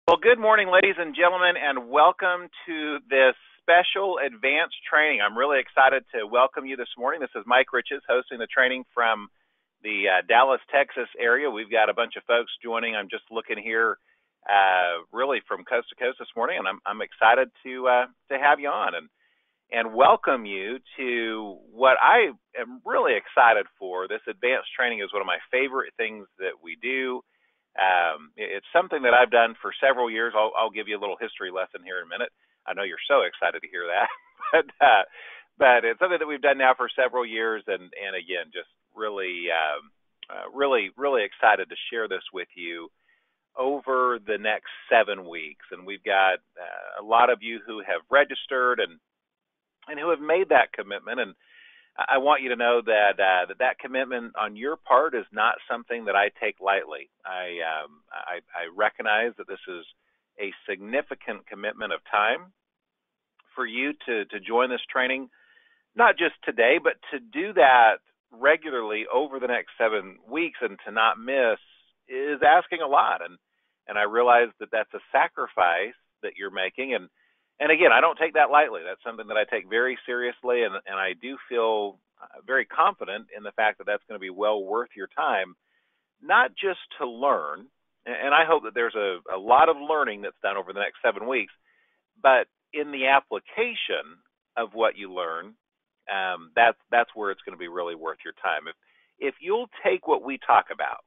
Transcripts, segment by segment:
Well, good morning, ladies and gentlemen, and welcome to this special advanced training. I'm really excited to welcome you this morning. This is Mike Riches hosting the training from the Dallas, Texas area. We've got a bunch of folks joining. I'm just looking here really from coast to coast this morning, and I'm excited to have you on and welcome you to what I am really excited for. This advanced training is one of my favorite things that we do. It's something that I've done for several years. I'll give you a little history lesson here in a minute. I know you're so excited to hear that, but it's something that we've done now for several years, and again, just really excited to share this with you over the next 7 weeks. And we've got a lot of you who have registered and who have made that commitment, and I want you to know that that commitment on your part is not something that I take lightly. I recognize that this is a significant commitment of time for you to join this training, not just today, but to do that regularly over the next 7 weeks and to not miss is asking a lot. And I realize that that's a sacrifice that you're making. And again, I don't take that lightly. That's something that I take very seriously, and I do feel very confident in the fact that that's going to be well worth your time, not just to learn, and I hope that there's a lot of learning that's done over the next 7 weeks, but in the application of what you learn, that's where it's going to be really worth your time. If you'll take what we talk about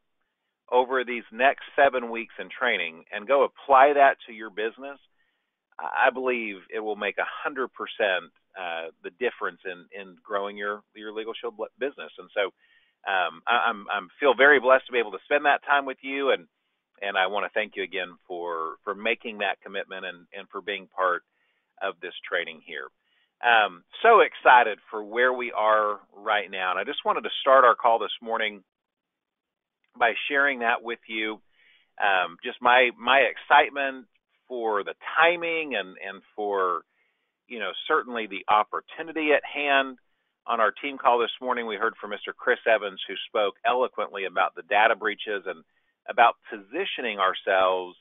over these next 7 weeks in training and go apply that to your business, I believe it will make 100% the difference in growing your LegalShield business. And so I'm feel very blessed to be able to spend that time with you, and I want to thank you again for making that commitment and for being part of this training here. So excited for where we are right now, and I just wanted to start our call this morning by sharing that with you. Just my excitement for the timing and for, certainly the opportunity at hand. On our team call this morning, we heard from Mr. Chris Evans, who spoke eloquently about the data breaches and about positioning ourselves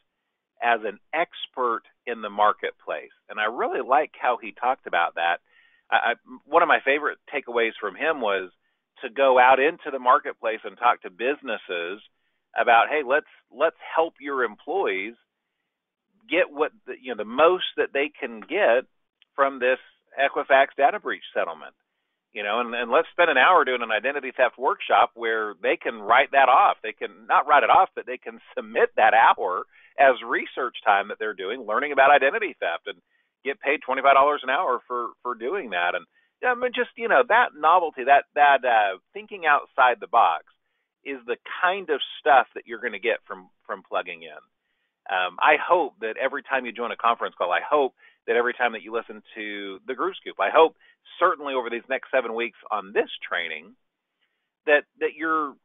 as an expert in the marketplace. And I really like how he talked about that. One of my favorite takeaways from him was to go out into the marketplace and talk to businesses about, hey, let's help your employees get what the most that they can get from this Equifax data breach settlement, and let's spend an hour doing an identity theft workshop where they can write that off. They can not write it off, but they can submit that hour as research time that they're doing, learning about identity theft, and get paid $25 an hour for doing that. And just that novelty, that thinking outside the box is the kind of stuff that you're going to get from plugging in. I hope that every time you join a conference call, I hope that every time that you listen to the Groove Scoop, I hope certainly over these next 7 weeks on this training that you're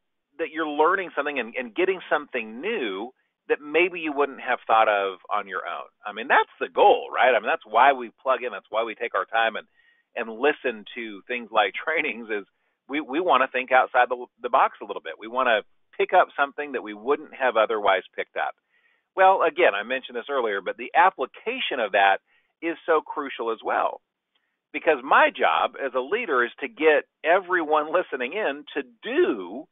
learning something and getting something new that maybe you wouldn't have thought of on your own. I mean, that's the goal, right? I mean, that's why we plug in. That's why we take our time and listen to things like trainings. Is we want to think outside the box a little bit. We want to pick up something that we wouldn't have otherwise picked up. Well, again, I mentioned this earlier, but the application of that is so crucial as well, because my job as a leader is to get everyone listening in to do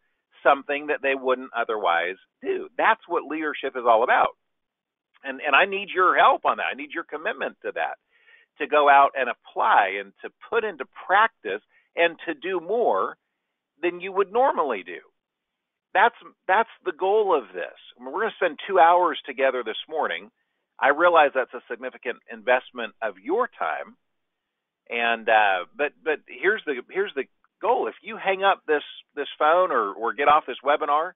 something that they wouldn't otherwise do. That's what leadership is all about. And I need your help on that. I need your commitment to that, to go out and apply and to put into practice and to do more than you would normally do. That's the goal of this. We're going to spend 2 hours together this morning. I realize that's a significant investment of your time, and but here's the goal. If you hang up this phone or get off this webinar,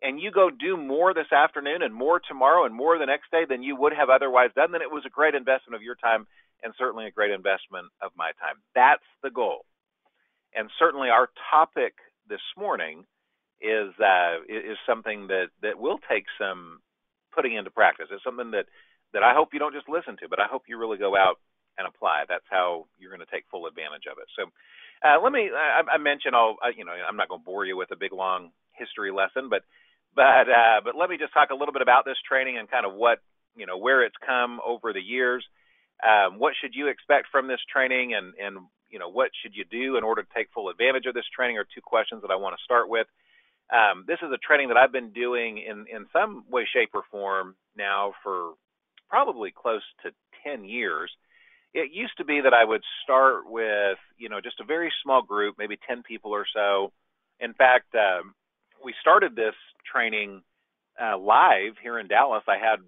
and you go do more this afternoon and more tomorrow and more the next day than you would have otherwise done, then it was a great investment of your time and certainly a great investment of my time. That's the goal. And certainly our topic this morning is something that will take some putting into practice. It's something that I hope you don't just listen to, but I hope you really go out and apply. That's how you're going to take full advantage of it. So I mentioned I'm not going to bore you with a big long history lesson, but let me just talk a little bit about this training and kind of what where it's come over the years. What should you expect from this training, and what should you do in order to take full advantage of this training are two questions that I want to start with. This is a training that I've been doing in some way, shape, or form now for probably close to 10 years. It used to be that I would start with, just a very small group, maybe 10 people or so. In fact, we started this training live here in Dallas. I had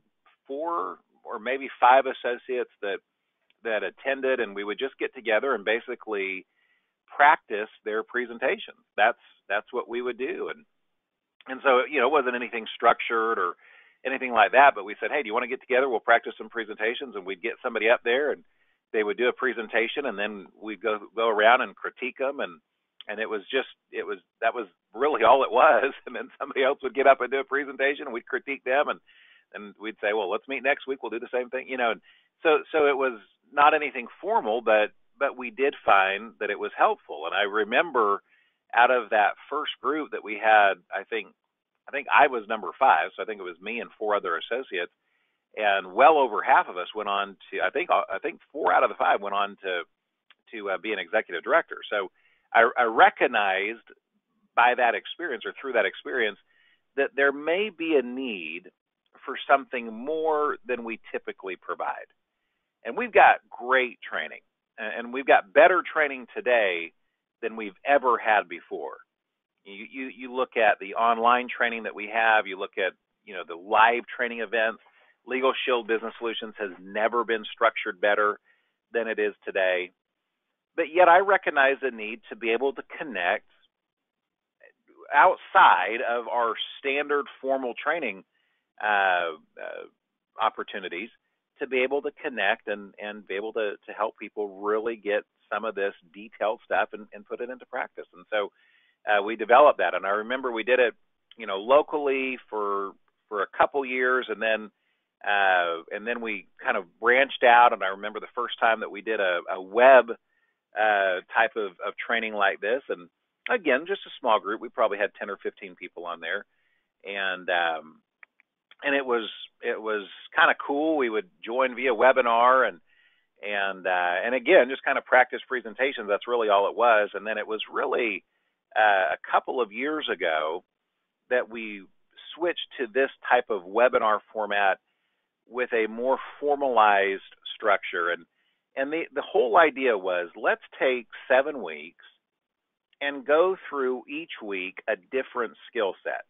4 or maybe 5 associates that attended, and we would just get together and basically practice their presentations. That's what we would do. And so, it wasn't anything structured or anything like that, but we said, hey, do you want to get together? We'll practice some presentations, and we'd get somebody up there, and they would do a presentation, and then we'd go around and critique them, and that was really all it was. And then somebody else would get up and do a presentation, and we'd critique them, and we'd say, well, let's meet next week. We'll do the same thing, And so it was not anything formal, but we did find that it was helpful. And I remember out of that first group that we had, I think I was number 5, so I think it was me and 4 other associates, and well over half of us went on to, I think 4 out of the 5 went on to be an executive director. So I recognized by that experience, or through that experience, that there may be a need for something more than we typically provide. And we've got great training, and we've got better training today than we've ever had before. You look at the online training that we have, you look at the live training events. LegalShield Business Solutions has never been structured better than it is today. But yet I recognize the need to be able to connect outside of our standard formal training opportunities, to be able to connect and be able to help people really get some of this detailed stuff and put it into practice. And so we developed that. And I remember we did it, locally for a couple years, and then we kind of branched out. And I remember the first time that we did a web type of training like this. And again, just a small group. We probably had 10 or 15 people on there. And it was kind of cool. We would join via webinar and again, just kind of practice presentations. That's really all it was. And then it was really a couple of years ago that we switched to this type of webinar format with a more formalized structure. And the whole idea was, let's take 7 weeks and go through each week a different skill set.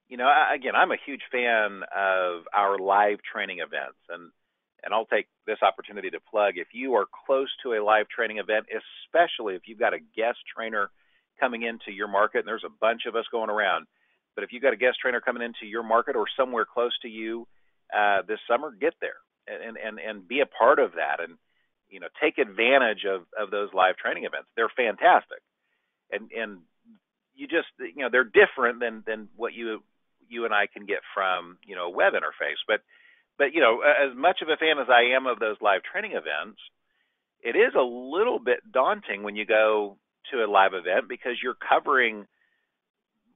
Again, I'm a huge fan of our live training events, and I'll take this opportunity to plug, if you are close to a live training event, especially if you've got a guest trainer coming into your market, and there's a bunch of us going around, but if you've got a guest trainer coming into your market or somewhere close to you this summer, get there and be a part of that, and take advantage of those live training events. They're fantastic, and you just they're different than what you and I can get from a web interface. But as much of a fan as I am of those live training events, it is a little bit daunting when you go to a live event, because you're covering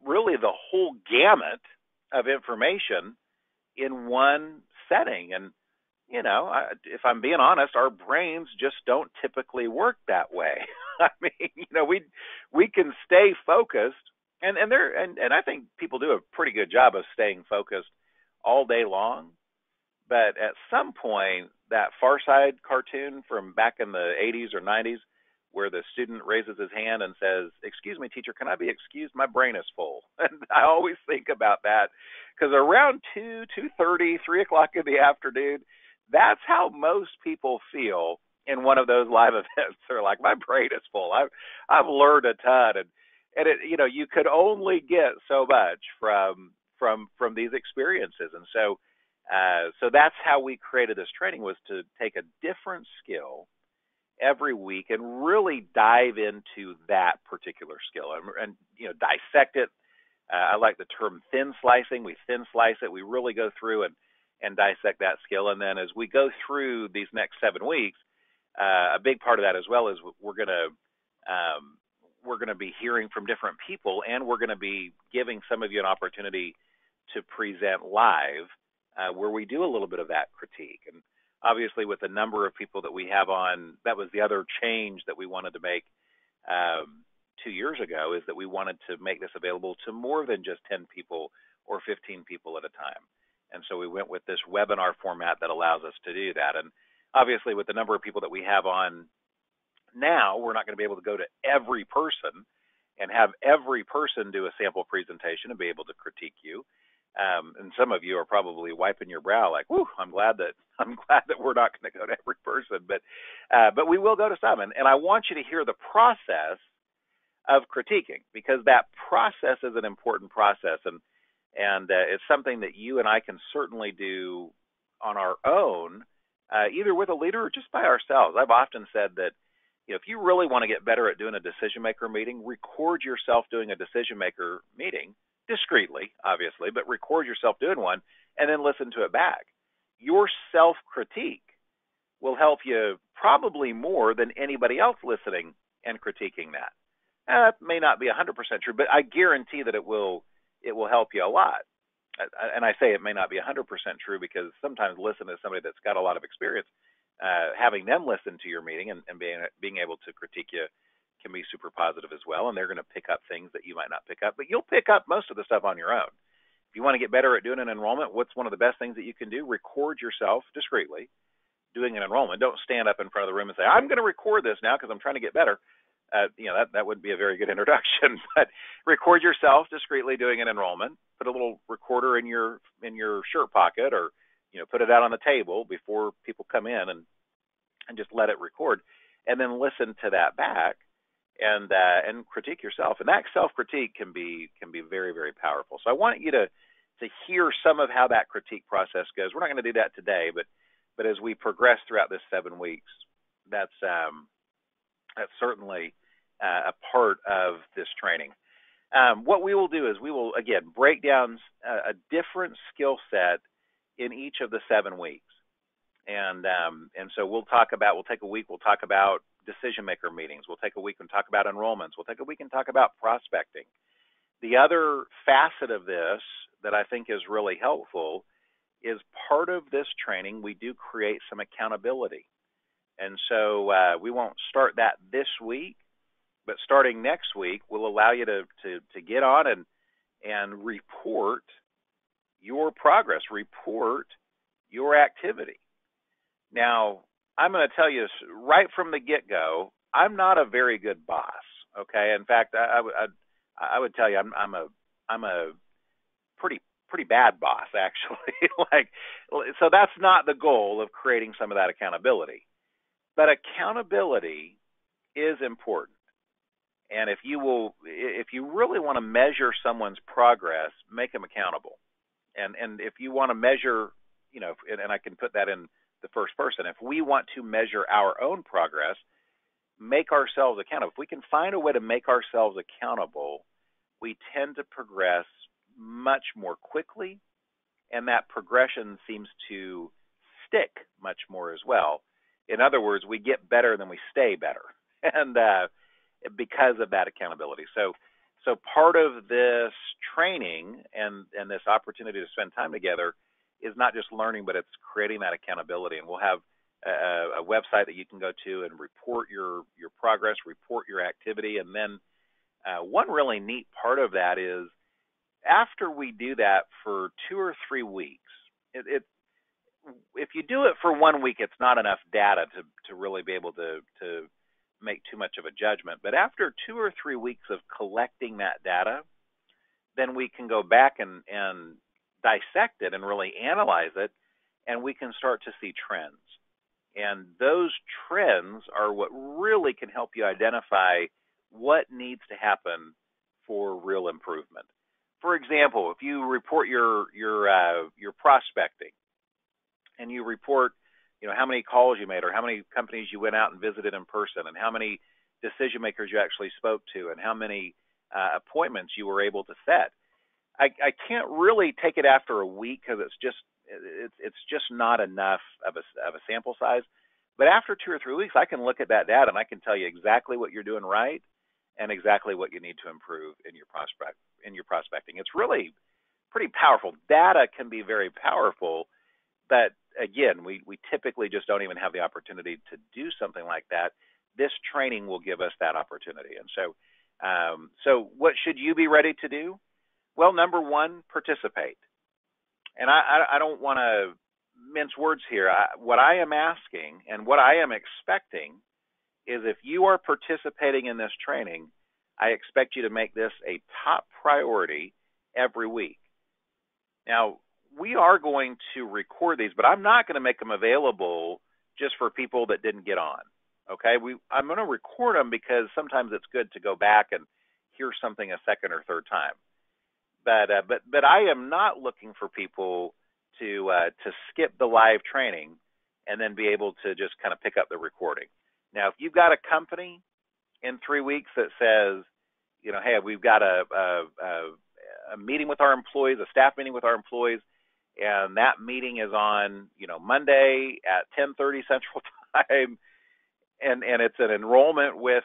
really the whole gamut of information in one setting. And if I'm being honest, our brains just don't typically work that way. I mean, we can stay focused, and I think people do a pretty good job of staying focused all day long. But at some point, that Far Side cartoon from back in the 80s or 90s, where the student raises his hand and says, "Excuse me, teacher, can I be excused? My brain is full." And I always think about that, because around 2:30, 3 o'clock in the afternoon, that's how most people feel in one of those live events. They're like, my brain is full. I've learned a ton, and it, you could only get so much from these experiences. And so that's how we created this training, was to take a different skill every week and really dive into that particular skill and dissect it. I like the term thin slicing. We thin slice it. We really go through and dissect that skill. And then as we go through these next 7 weeks, a big part of that as well is we're going to be hearing from different people, and we're going to be giving some of you an opportunity to present live where we do a little bit of that critique. And obviously, with the number of people that we have on, that was the other change that we wanted to make 2 years ago, is that we wanted to make this available to more than just 10 people or 15 people at a time. And so we went with this webinar format that allows us to do that. And obviously, with the number of people that we have on now, we're not going to be able to go to every person and have every person do a sample presentation and be able to critique you. And some of you are probably wiping your brow like, "Whew, I'm glad that we're not going to go to every person," but we will go to some. And I want you to hear the process of critiquing, because that process is an important process, and it's something that you and I can certainly do on our own, either with a leader or just by ourselves. I've often said that, if you really want to get better at doing a decision maker meeting, record yourself doing a decision maker meeting, discreetly, obviously, but record yourself doing one and then listen to it back. Your self-critique will help you probably more than anybody else listening and critiquing that. That may not be 100% true, but I guarantee that it will help you a lot. And I say it may not be 100% true because sometimes listening to somebody that's got a lot of experience, having them listen to your meeting and being able to critique you can be super positive as well, and they're going to pick up things that you might not pick up, but you'll pick up most of the stuff on your own. If you want to get better at doing an enrollment, what's one of the best things that you can do? Record yourself discreetly doing an enrollment. Don't stand up in front of the room and say, "I'm going to record this now because I'm trying to get better." That wouldn't be a very good introduction, but record yourself discreetly doing an enrollment. Put a little recorder in your shirt pocket, or put it out on the table before people come in, and just let it record, and then listen to that back and critique yourself. And that self-critique can be very, very powerful. So I want you to hear some of how that critique process goes. We're not going to do that today, but as we progress throughout this 7 weeks, that's certainly a part of this training. What we will do is we will, again, break down a different skill set in each of the 7 weeks. And so we'll take a week, we'll talk about decision maker meetings. We'll take a week and talk about enrollments. We'll take a week and talk about prospecting. The other facet of this that I think is really helpful is part of this training, we do create some accountability. And so we won't start that this week, but starting next week, we'll allow you to get on and report your progress, report your activity. Now, I'm going to tell you right from the get-go, I'm not a very good boss. Okay, in fact, I would tell you I'm a pretty bad boss, actually. So that's not the goal of creating some of that accountability. But accountability is important. And if you really want to measure someone's progress, make them accountable. And if you want to measure, and I can put that in the first person, if we want to measure our own progress, make ourselves accountable. If we can find a way to make ourselves accountable, we tend to progress much more quickly, and that progression seems to stick much more as well. In other words, we get better and then we stay better, and because of that accountability. So part of this training and this opportunity to spend time together is not just learning, but it's creating that accountability. And we'll have a website that you can go to and report your progress, report your activity. And then one really neat part of that is after we do that for 2 or 3 weeks, if you do it for 1 week, it's not enough data to really be able to make too much of a judgment. But after 2 or 3 weeks of collecting that data, then we can go back and dissect it and really analyze it, and we can start to see trends. And those trends are what really can help you identify what needs to happen for real improvement. For example, if you report your prospecting, and you report, how many calls you made, or how many companies you went out and visited in person, and how many decision makers you actually spoke to, and how many appointments you were able to set. I can't really take it after a week because it's just not enough of a sample size. But after 2 or 3 weeks, I can look at that data and I can tell you exactly what you're doing right and exactly what you need to improve in your prospecting. It's really pretty powerful. Data can be very powerful, but again, we typically just don't even have the opportunity to do something like that. This training will give us that opportunity. And so what should you be ready to do? Well, number one, participate. And I don't want to mince words here. What I am asking and what I am expecting is if you are participating in this training, I expect you to make this a top priority every week. Now, we are going to record these, but I'm not going to make them available just for people that didn't get on. Okay, I'm going to record them because sometimes it's good to go back and hear something a second or third time. But I am not looking for people to skip the live training and then be able to just kind of pick up the recording. Now, if you've got a company in 3 weeks that says, hey, we've got a meeting with our employees, a staff meeting with our employees, and that meeting is on, Monday at 10:30 Central Time, and it's an enrollment with,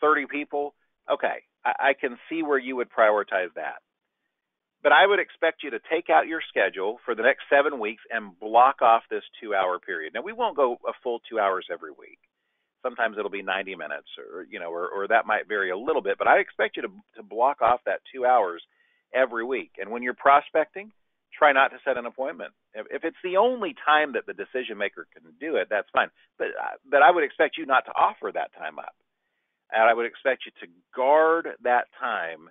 30 people. Okay, I can see where you would prioritize that. But I would expect you to take out your schedule for the next 7 weeks and block off this 2-hour period. Now, we won't go a full 2 hours every week. Sometimes it'll be 90 minutes or that might vary a little bit, but I expect you to block off that 2 hours every week. And when you're prospecting, try not to set an appointment. If it's the only time that the decision maker can do it, that's fine. But I would expect you not to offer that time up. And I would expect you to guard that time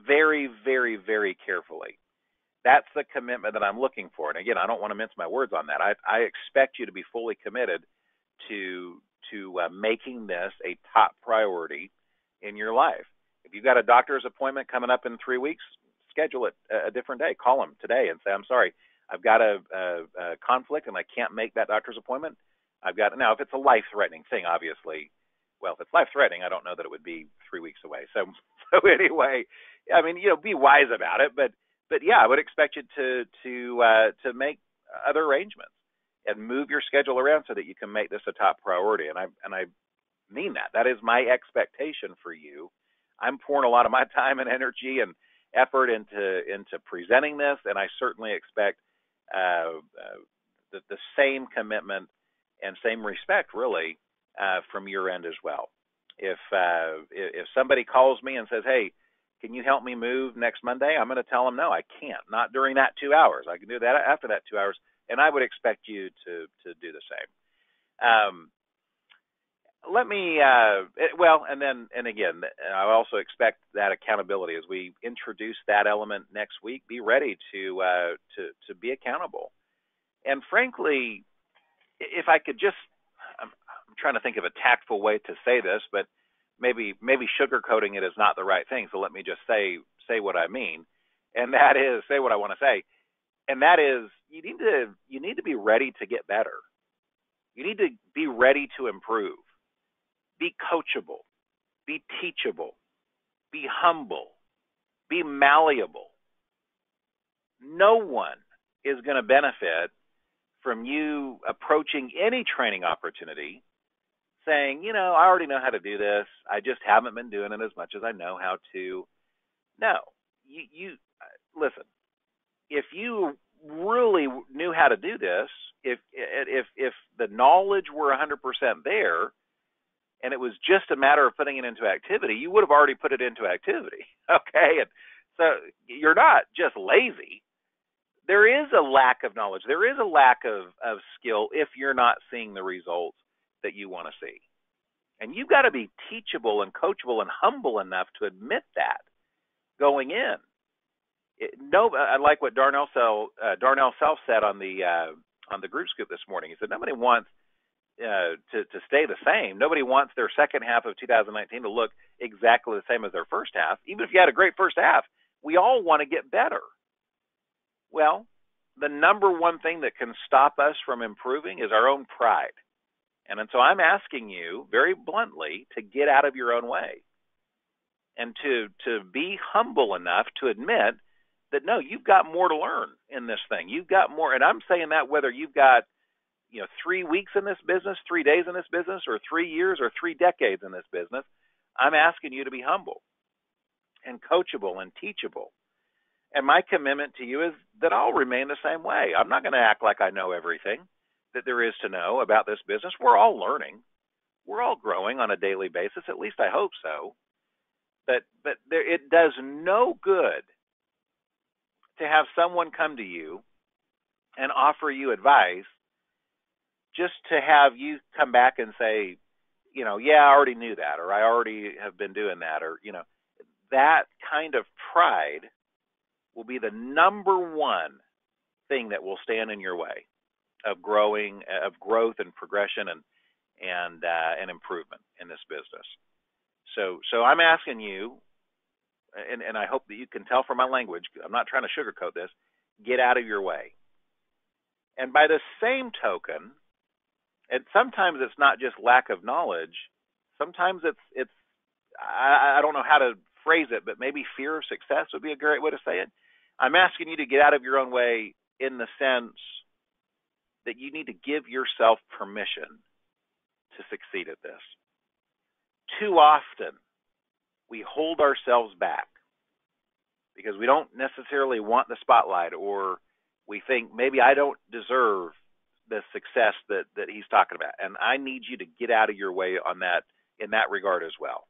very, very, very carefully. That's the commitment that I'm looking for. And again, I don't want to mince my words on that. I expect you to be fully committed to making this a top priority in your life. If you've got a doctor's appointment coming up in 3 weeks, schedule it a different day. Call them today and say, I'm sorry, I've got a conflict and I can't make that doctor's appointment. Now, if it's a life-threatening thing, obviously, well, if it's life-threatening, I don't know that it would be 3 weeks away. So anyway, I mean, be wise about it. But yeah, I would expect you to make other arrangements and move your schedule around so that you can make this a top priority. And I mean that. That is my expectation for you. I'm pouring a lot of my time and energy and effort into presenting this, and I certainly expect the same commitment and same respect, really, from your end as well. If somebody calls me and says, "Hey, can you help me move next Monday?" I'm going to tell them, "No, I can't. Not during that 2 hours. I can do that after that 2 hours." And I would expect you to do the same. And again, I also expect that accountability as we introduce that element next week. Be ready to be accountable. And frankly, if I could just, I'm trying to think of a tactful way to say this, but maybe sugarcoating it is not the right thing. So let me just say what I mean, and that is say what I want to say, and that is you need to be ready to get better. You need to be ready to improve. Be coachable, be teachable, be humble, be malleable. No one is going to benefit from you approaching any training opportunity saying, I already know how to do this. I just haven't been doing it as much as I know how to. No, you listen. If you really knew how to do this, if the knowledge were 100% there, and it was just a matter of putting it into activity, you would have already put it into activity, okay? And so you're not just lazy. There is a lack of knowledge. There is a lack of skill if you're not seeing the results that you want to see. And you've got to be teachable and coachable and humble enough to admit that going in. I like what Darnell Self said on the group scoop this morning. He said nobody wants to stay the same. Nobody wants their second half of 2019 to look exactly the same as their first half. Even if you had a great first half, we all want to get better. Well, the number one thing that can stop us from improving is our own pride. And so I'm asking you very bluntly to get out of your own way and to be humble enough to admit that, no, you've got more to learn in this thing. You've got more. And I'm saying that whether you've got 3 weeks in this business, 3 days in this business, or 3 years or 3 decades in this business, I'm asking you to be humble and coachable and teachable. And my commitment to you is that I'll remain the same way. I'm not going to act like I know everything that there is to know about this business. We're all learning. We're all growing on a daily basis. At least I hope so. But it does no good to have someone come to you and offer you advice just to have you come back and say, yeah, I already knew that, or I already have been doing that, or, that kind of pride will be the number one thing that will stand in your way of growth and progression and improvement in this business. So I'm asking you, and I hope that you can tell from my language, I'm not trying to sugarcoat this, get out of your way. And by the same token, and sometimes it's not just lack of knowledge, sometimes it's I don't know how to phrase it, but maybe fear of success would be a great way to say it. I'm asking you to get out of your own way in the sense that you need to give yourself permission to succeed at this. Too often, we hold ourselves back because we don't necessarily want the spotlight, or we think maybe I don't deserve the success that he's talking about. And I need you to get out of your way on that, in that regard as well.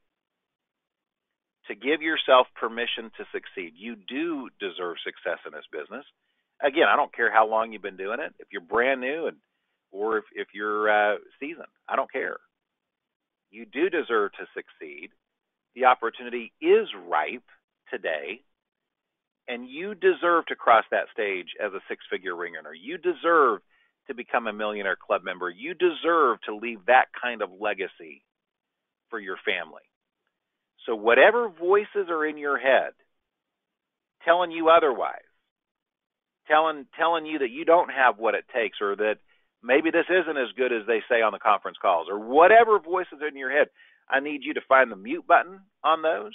To give yourself permission to succeed. You do deserve success in this business. Again, I don't care how long you've been doing it. If you're brand new or if you're seasoned, I don't care. You do deserve to succeed. The opportunity is ripe today, and you deserve to cross that stage as a six-figure ring earner. You deserve to become a Millionaire Club member. You deserve to leave that kind of legacy for your family. So whatever voices are in your head telling you otherwise, telling you that you don't have what it takes, or that maybe this isn't as good as they say on the conference calls, or whatever voices are in your head, I need you to find the mute button on those,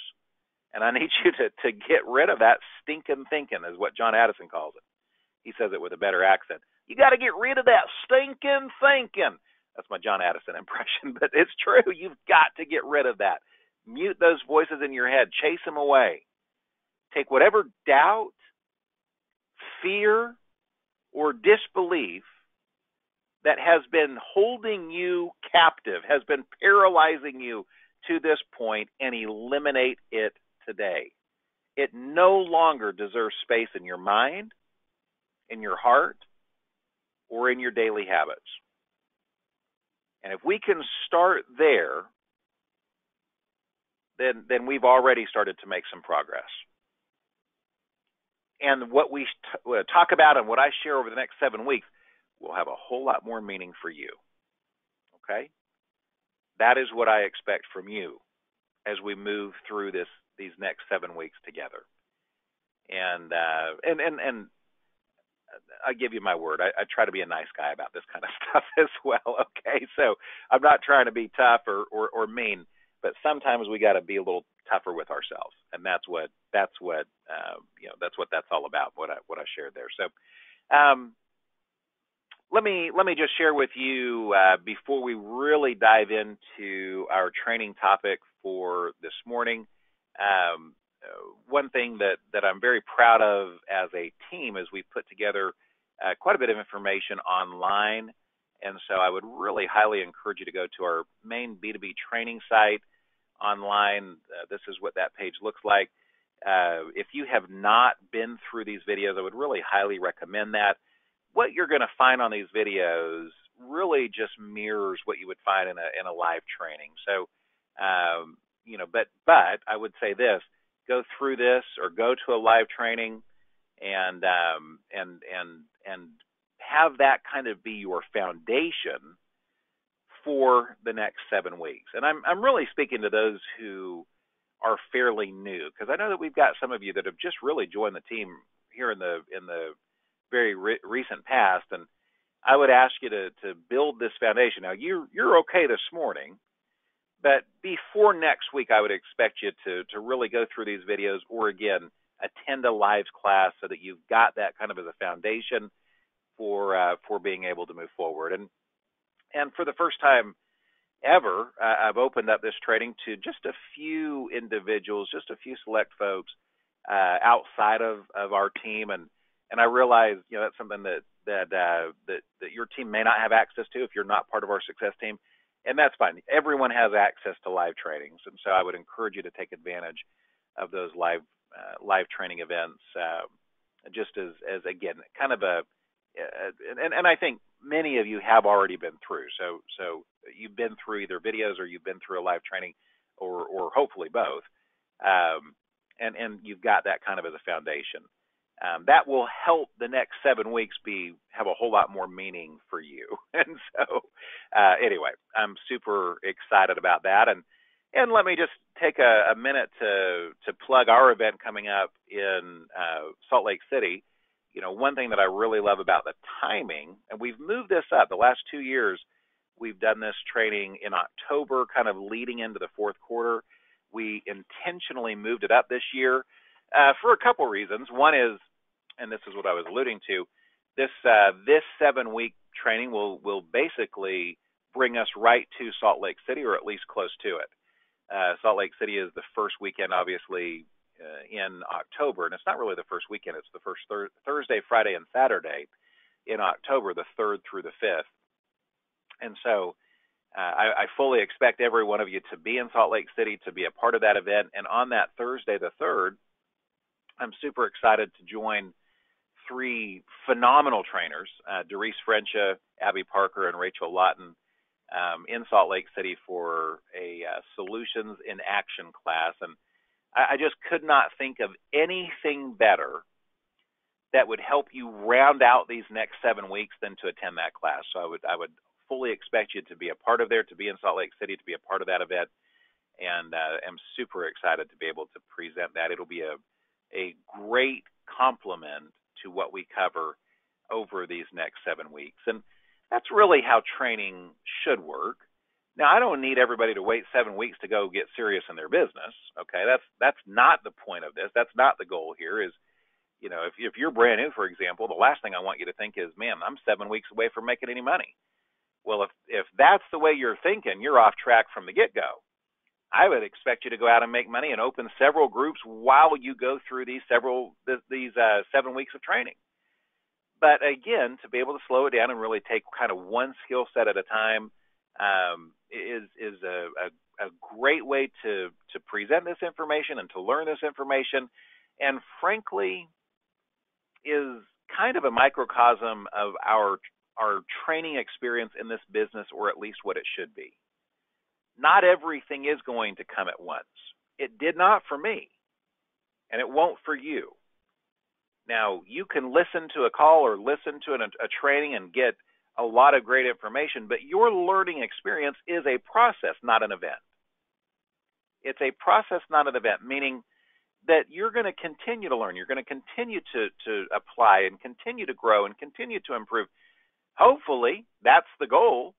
and I need you to get rid of that stinking thinking, is what John Addison calls it. He says it with a better accent. You got to get rid of that stinking thinking. That's my John Addison impression, but it's true. You've got to get rid of that. Mute those voices in your head. Chase them away. Take whatever doubt, fear, or disbelief that has been holding you captive, has been paralyzing you to this point, and eliminate it today. It no longer deserves space in your mind, in your heart, or in your daily habits. And if we can start there, then we've already started to make some progress. And what we talk about and what I share over the next 7 weeks will have a whole lot more meaning for you. Okay? That is what I expect from you as we move through these next 7 weeks together. And I give you my word, I try to be a nice guy about this kind of stuff as well. Okay? So I'm not trying to be tough or mean, but sometimes we got to be a little tougher with ourselves, and that's what that's all about. What I shared there. So, let me just share with you before we really dive into our training topic for this morning. One thing that I'm very proud of as a team is we put together quite a bit of information online. And so I would really highly encourage you to go to our main B2B training site online. This is what that page looks like. If you have not been through these videos, I would really highly recommend that. What you're going to find on these videos really just mirrors what you would find in a live training. So, but I would say this: go through this or go to a live training, and have that kind of be your foundation for the next 7 weeks. And I'm really speaking to those who are fairly new, because I know that we've got some of you that have just really joined the team here in the very recent past, and I would ask you to build this foundation. Now, you're okay this morning, but before next week, I would expect you to really go through these videos, or again, attend a live class so that you've got that kind of as a foundation for being able to move forward. And for the first time ever, I've opened up this training to just a few individuals, just a few select folks outside of our team, and I realize that's something that your team may not have access to if you're not part of our success team, and that's fine. Everyone has access to live trainings, and so I would encourage you to take advantage of those live training events, just as again kind of and I think many of you have already been through. So you've been through either videos or you've been through a live training, or hopefully both, and you've got that kind of as a foundation. That will help the next 7 weeks have a whole lot more meaning for you. And so, anyway, I'm super excited about that. And let me just take a minute to plug our event coming up in Salt Lake City. One thing that I really love about the timing, and we've moved this up the last 2 years, we've done this training in October, kind of leading into the fourth quarter. We intentionally moved it up this year for a couple reasons. One is, and this is what I was alluding to, this 7-week training will basically bring us right to Salt Lake City, or at least close to it. Salt Lake City is the first weekend, obviously, in October, and it's not really the first weekend. It's the first Thursday, Friday, and Saturday in October, the 3rd through the 5th. And so I fully expect every one of you to be in Salt Lake City, to be a part of that event. And on that Thursday, the 3rd, I'm super excited to join 3 phenomenal trainers, Doris Frencha, Abby Parker, and Rachel Lawton, in Salt Lake City for a Solutions in Action class. And I just could not think of anything better that would help you round out these next 7 weeks than to attend that class. So I would fully expect you to be a part of there, to be in Salt Lake City, to be a part of that event, and I'm super excited to be able to present that. It'll be a great complement to what we cover over these next 7 weeks. And that's really how training should work. Now, I don't need everybody to wait 7 weeks to go get serious in their business. Okay, that's not the point of this. That's not the goal here. Is if you're brand new, for example, the last thing I want you to think is, man, I'm 7 weeks away from making any money. Well, if that's the way you're thinking, you're off track from the get-go. I would expect you to go out and make money and open several groups while you go through these 7 weeks of training. But again, to be able to slow it down and really take kind of one skill set at a time is a great way to present this information and to learn this information, and frankly is kind of a microcosm of our training experience in this business, or at least what it should be. Not everything is going to come at once. It did not for me, and it won't for you. Now, you can listen to a call or listen to a training and get a lot of great information, but your learning experience is a process, not an event. It's a process, not an event, meaning that you're going to continue to learn. You're going to continue to apply and continue to grow and continue to improve. Hopefully, that's the goal.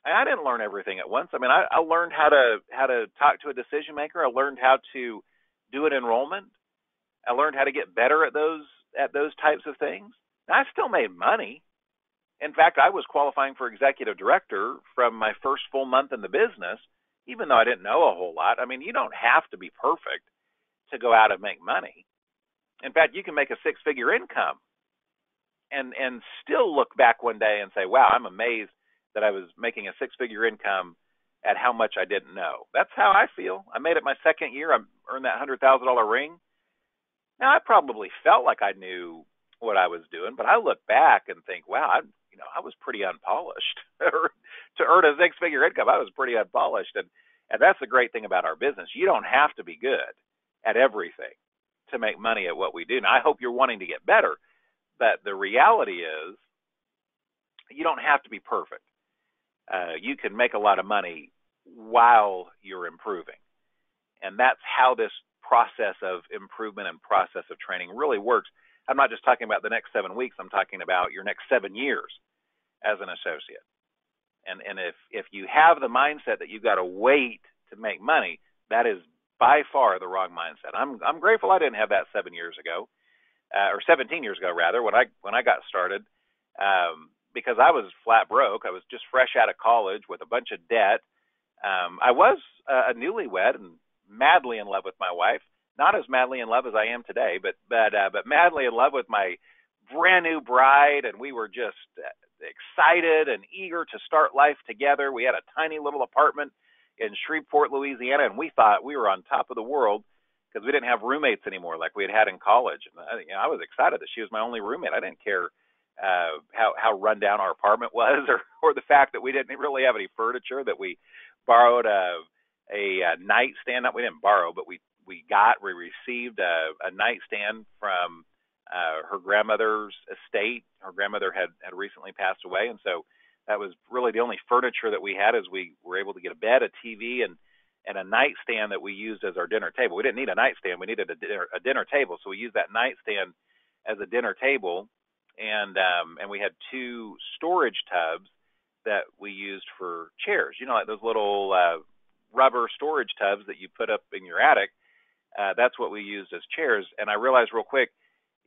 And I didn't learn everything at once. I mean, I learned how to talk to a decision maker. I learned how to do an enrollment. I learned how to get better at those types of things. Now, I still made money. In fact, I was qualifying for executive director from my first full month in the business, even though I didn't know a whole lot. I mean, you don't have to be perfect to go out and make money. In fact, you can make a 6-figure income and still look back one day and say, wow, I'm amazed that I was making a 6-figure income at how much I didn't know. That's how I feel. I made it my second year. I earned that $100,000 ring. Now, I probably felt like I knew what I was doing, but I look back and think, wow, I was pretty unpolished. To earn a 6-figure income, I was pretty unpolished. And that's the great thing about our business. You don't have to be good at everything to make money at what we do. Now, I hope you're wanting to get better, but the reality is you don't have to be perfect. You can make a lot of money while you're improving. And that's how this process of improvement and process of training really works. I'm not just talking about the next 7 weeks. I'm talking about your next 7 years as an associate. And if you have the mindset that you've got to wait to make money, that is by far the wrong mindset. I'm grateful I didn't have that 7 years ago, or 17 years ago rather, when I got started, because I was flat broke. I was just fresh out of college with a bunch of debt. I was a newlywed and madly in love with my wife. not as madly in love as I am today, but madly in love with my brand new bride, and we were just excited and eager to start life together. We had a tiny little apartment in Shreveport, Louisiana, and we thought we were on top of the world because we didn't have roommates anymore like we had in college. And I was excited that she was my only roommate. I didn't care how run down our apartment was, or the fact that we didn't really have any furniture, that we borrowed a nightstand. Not, we didn't borrow, but we received a nightstand from her grandmother's estate. Her grandmother had recently passed away, and so that was really the only furniture that we had. As we were able to get a bed, a TV, and a nightstand that we used as our dinner table. We didn't need a nightstand; we needed a dinner table. So we used that nightstand as a dinner table, and we had 2 storage tubs that we used for chairs. You know, like those little rubber storage tubs that you put up in your attic. That's what we used as chairs. And I realized real quick,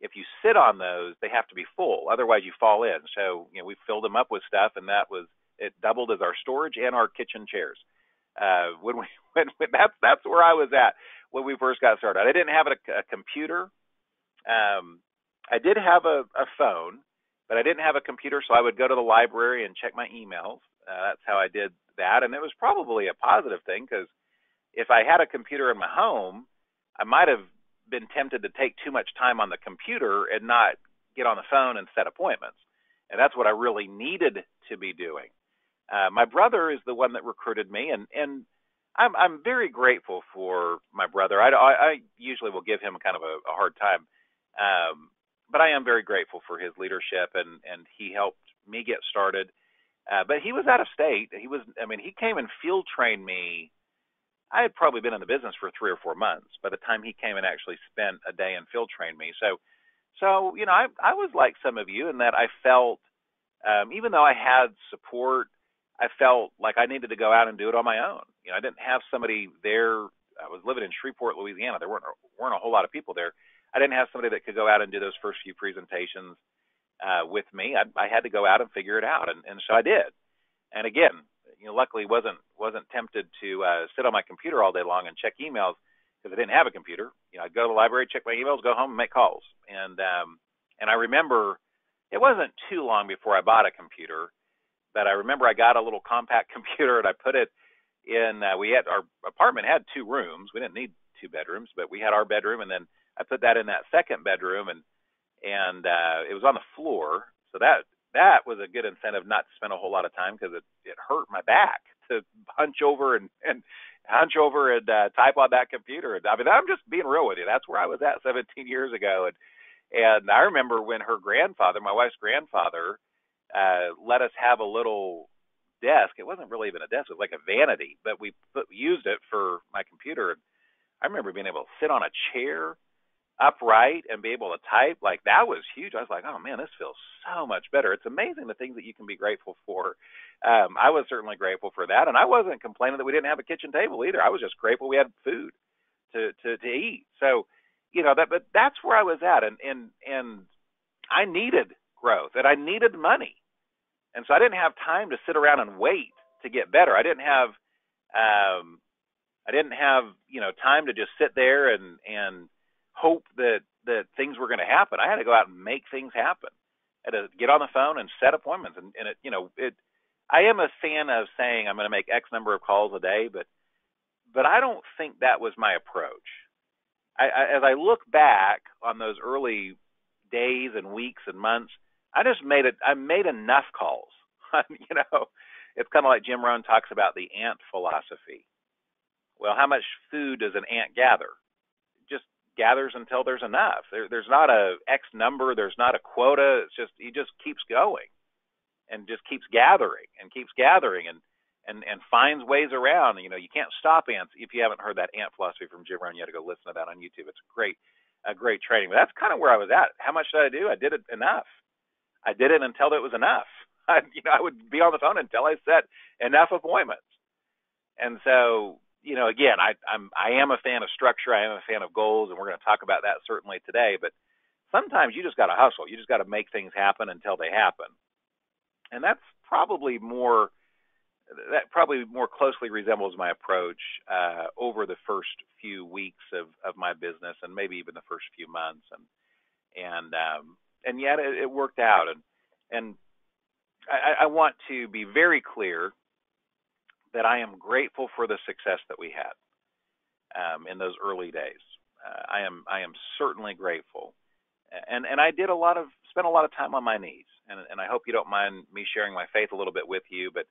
if you sit on those, they have to be full. Otherwise, you fall in. So, we filled them up with stuff, and it doubled as our storage and our kitchen chairs. When that's where I was at when we first got started. I didn't have a computer. I did have a phone, but I didn't have a computer, so I would go to the library and check my emails. That's how I did that, and it was probably a positive thing, because if I had a computer in my home, I might have been tempted to take too much time on the computer and not get on the phone and set appointments. And that's what I really needed to be doing. My brother is the one that recruited me, and I'm very grateful for my brother. I usually will give him kind of a hard time, but I am very grateful for his leadership, and he helped me get started. But he was out of state. He came and field trained me. I had probably been in the business for 3 or 4 months by the time he came and actually spent a day and field trained me. So I was like some of you in that I felt, even though I had support, I felt like I needed to go out and do it on my own. I didn't have somebody there. I was living in Shreveport, Louisiana. There weren't a whole lot of people there. I didn't have somebody that could go out and do those first few presentations with me. I had to go out and figure it out, and so I did. And again, luckily wasn't tempted to sit on my computer all day long and check emails, because I didn't have a computer. I'd go to the library, check my emails, go home, and make calls. And I remember it wasn't too long before I bought a computer, but I remember I got a little compact computer, and I put it in. Our apartment had 2 rooms. We didn't need 2 bedrooms, but we had our bedroom, and then I put that in that second bedroom, and it was on the floor, so that was a good incentive not to spend a whole lot of time, because it hurt my back to hunch over and type on that computer. I'm just being real with you. That's where I was at 17 years ago, and I remember when her grandfather, my wife's grandfather, let us have a little desk. It wasn't really even a desk; it was like a vanity, but we used it for my computer. I remember being able to sit on a chair upright and be able to type. Like, that was huge. I was like, oh man, this feels so much better. It's amazing the things that you can be grateful for. I was certainly grateful for that, and I wasn't complaining that we didn't have a kitchen table either. I was just grateful we had food to eat. So, but that's where I was at, and I needed growth, and I needed money, and so I didn't have time to sit around and wait to get better. I didn't have time to just sit there and hope that things were going to happen. I had to go out and make things happen. I had to get on the phone and set appointments. And I am a fan of saying I'm going to make X number of calls a day, but I don't think that was my approach. As I look back on those early days and weeks and months, I made enough calls. It's kind of like Jim Rohn talks about the ant philosophy. Well, how much food does an ant gather? Just gathers until there's enough. There's not a X number. There's not a quota. It's just, he just keeps going and just keeps gathering and finds ways around. You can't stop ants. If you haven't heard that ant philosophy from Jim Rohn, you got to go listen to that on YouTube. It's a great training. But that's kind of where I was at. How much did I do? I did it enough. I did it until it was enough. I would be on the phone until I set enough appointments. And so, again, I am a fan of structure. I am a fan of goals, and we're going to talk about that certainly today. But sometimes you just got to hustle. You just got to make things happen until they happen. And that's probably more that probably more closely resembles my approach over the first few weeks of my business, and maybe even the first few months, and yet it worked out. And I want to be very clear that I am grateful for the success that we had in those early days. I am certainly grateful, and I spent a lot of time on my knees, and I hope you don't mind me sharing my faith a little bit with you. But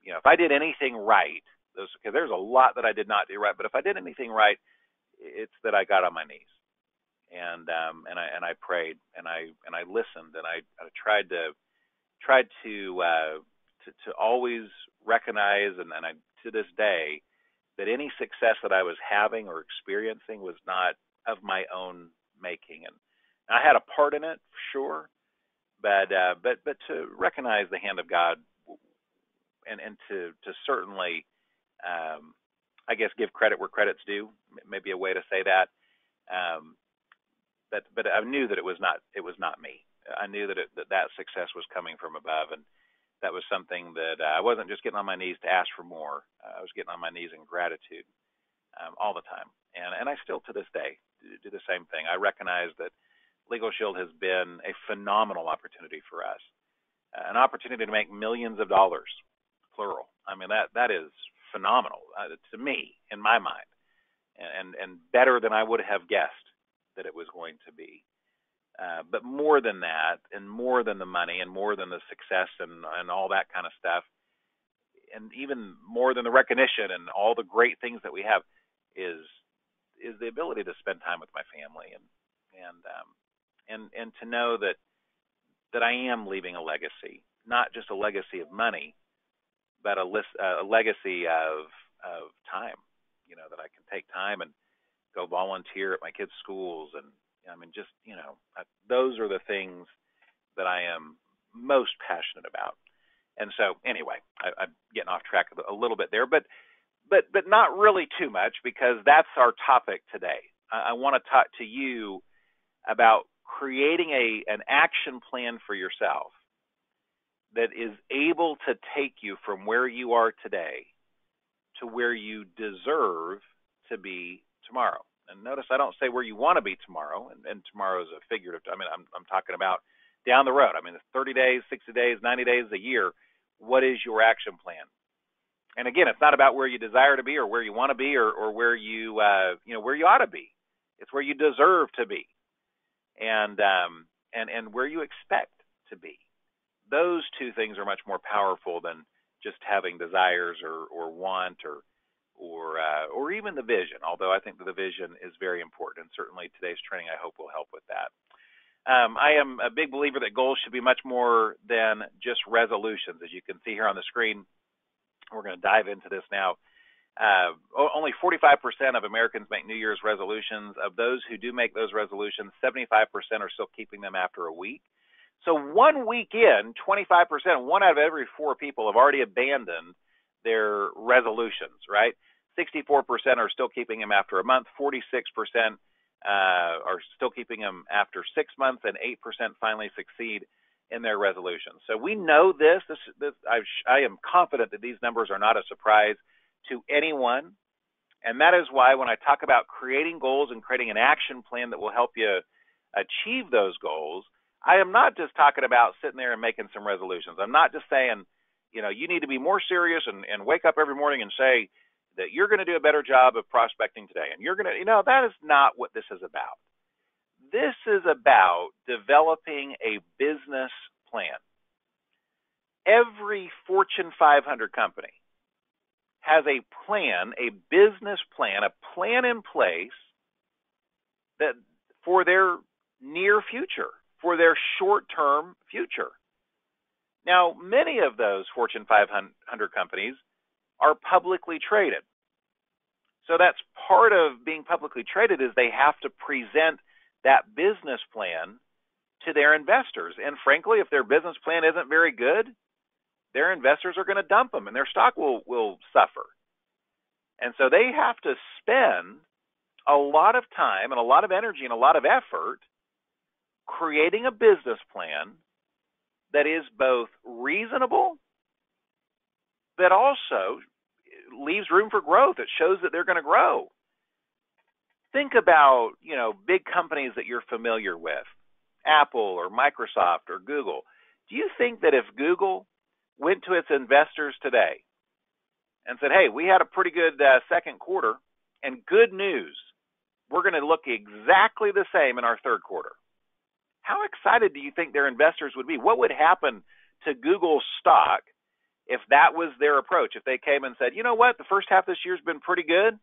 if I did anything right, because there's a lot that I did not do right, but if I did anything right, it's that I got on my knees and I prayed and I listened, and I tried to always recognize, and I to this day, that any success that I was having or experiencing was not of my own making, and I had a part in it, sure, but to recognize the hand of God, and to certainly, I guess, give credit where credit's due, maybe a way to say that. But I knew that it was not me. I knew that that success was coming from above, and that was something that I wasn't just getting on my knees to ask for more. I was getting on my knees in gratitude all the time, and I still to this day do the same thing. I recognize that LegalShield has been a phenomenal opportunity for us, an opportunity to make millions of dollars, plural. I mean, that is phenomenal to me, in my mind, and better than I would have guessed that it was going to be. But more than that, and more than the money, and more than the success, and all that kind of stuff, and even more than the recognition and all the great things that we have, is the ability to spend time with my family, and to know that I am leaving a legacy, not just a legacy of money, but a legacy of time. That I can take time and go volunteer at my kids' schools, and I mean, just those are the things that I am most passionate about. And so, anyway, I'm getting off track a little bit there, but not really too much, because that's our topic today. I want to talk to you about creating an action plan for yourself that is able to take you from where you are today to where you deserve to be tomorrow. And notice I don't say where you want to be tomorrow, and tomorrow is a figurative. I mean, I'm talking about down the road. I mean, it's 30 days, 60 days, 90 days, a year. What is your action plan? And again, it's not about where you desire to be, or where you want to be, or where you where you ought to be. It's where you deserve to be, and where you expect to be. Those two things are much more powerful than just having desires or want or even the vision. Although I think that the vision is very important, and certainly today's training, I hope, will help with that. I am a big believer that goals should be much more than just resolutions. As you can see here on the screen, we're going to dive into this now. Only 45% of Americans make New Year's resolutions. Of those who do make those resolutions, 75% are still keeping them after a week. So 1 week in, 25%, 1 out of every 4 people have already abandoned their resolutions, right? 64% are still keeping them after a month, 46% are still keeping them after 6 months, and 8% finally succeed in their resolutions. So we know this. I am confident that these numbers are not a surprise to anyone, and that is why when I talk about creating goals and creating an action plan that will help you achieve those goals, I am not just talking about sitting there and making some resolutions. I'm not just saying, you need to be more serious and wake up every morning and say that you're going to do a better job of prospecting today. And you're going to, that is not what this is about. This is about developing a business plan. Every Fortune 500 company has a plan, a business plan, a plan in place that for their near future, for their short-term future. Now, many of those Fortune 500 companies are publicly traded. So that's part of being publicly traded, is they have to present that business plan to their investors. And frankly, if their business plan isn't very good, their investors are going to dump them and their stock will suffer. And so they have to spend a lot of time and a lot of energy and a lot of effort creating a business plan that is both reasonable but also leaves room for growth. It shows that they're going to grow. Think about, big companies that you're familiar with, Apple or Microsoft or Google. Do you think that if Google went to its investors today and said, hey, we had a pretty good second quarter, and good news, we're going to look exactly the same in our third quarter, how excited do you think their investors would be? What would happen to Google's stock if that was their approach? If they came and said, you know what, the first half of this year's been pretty good,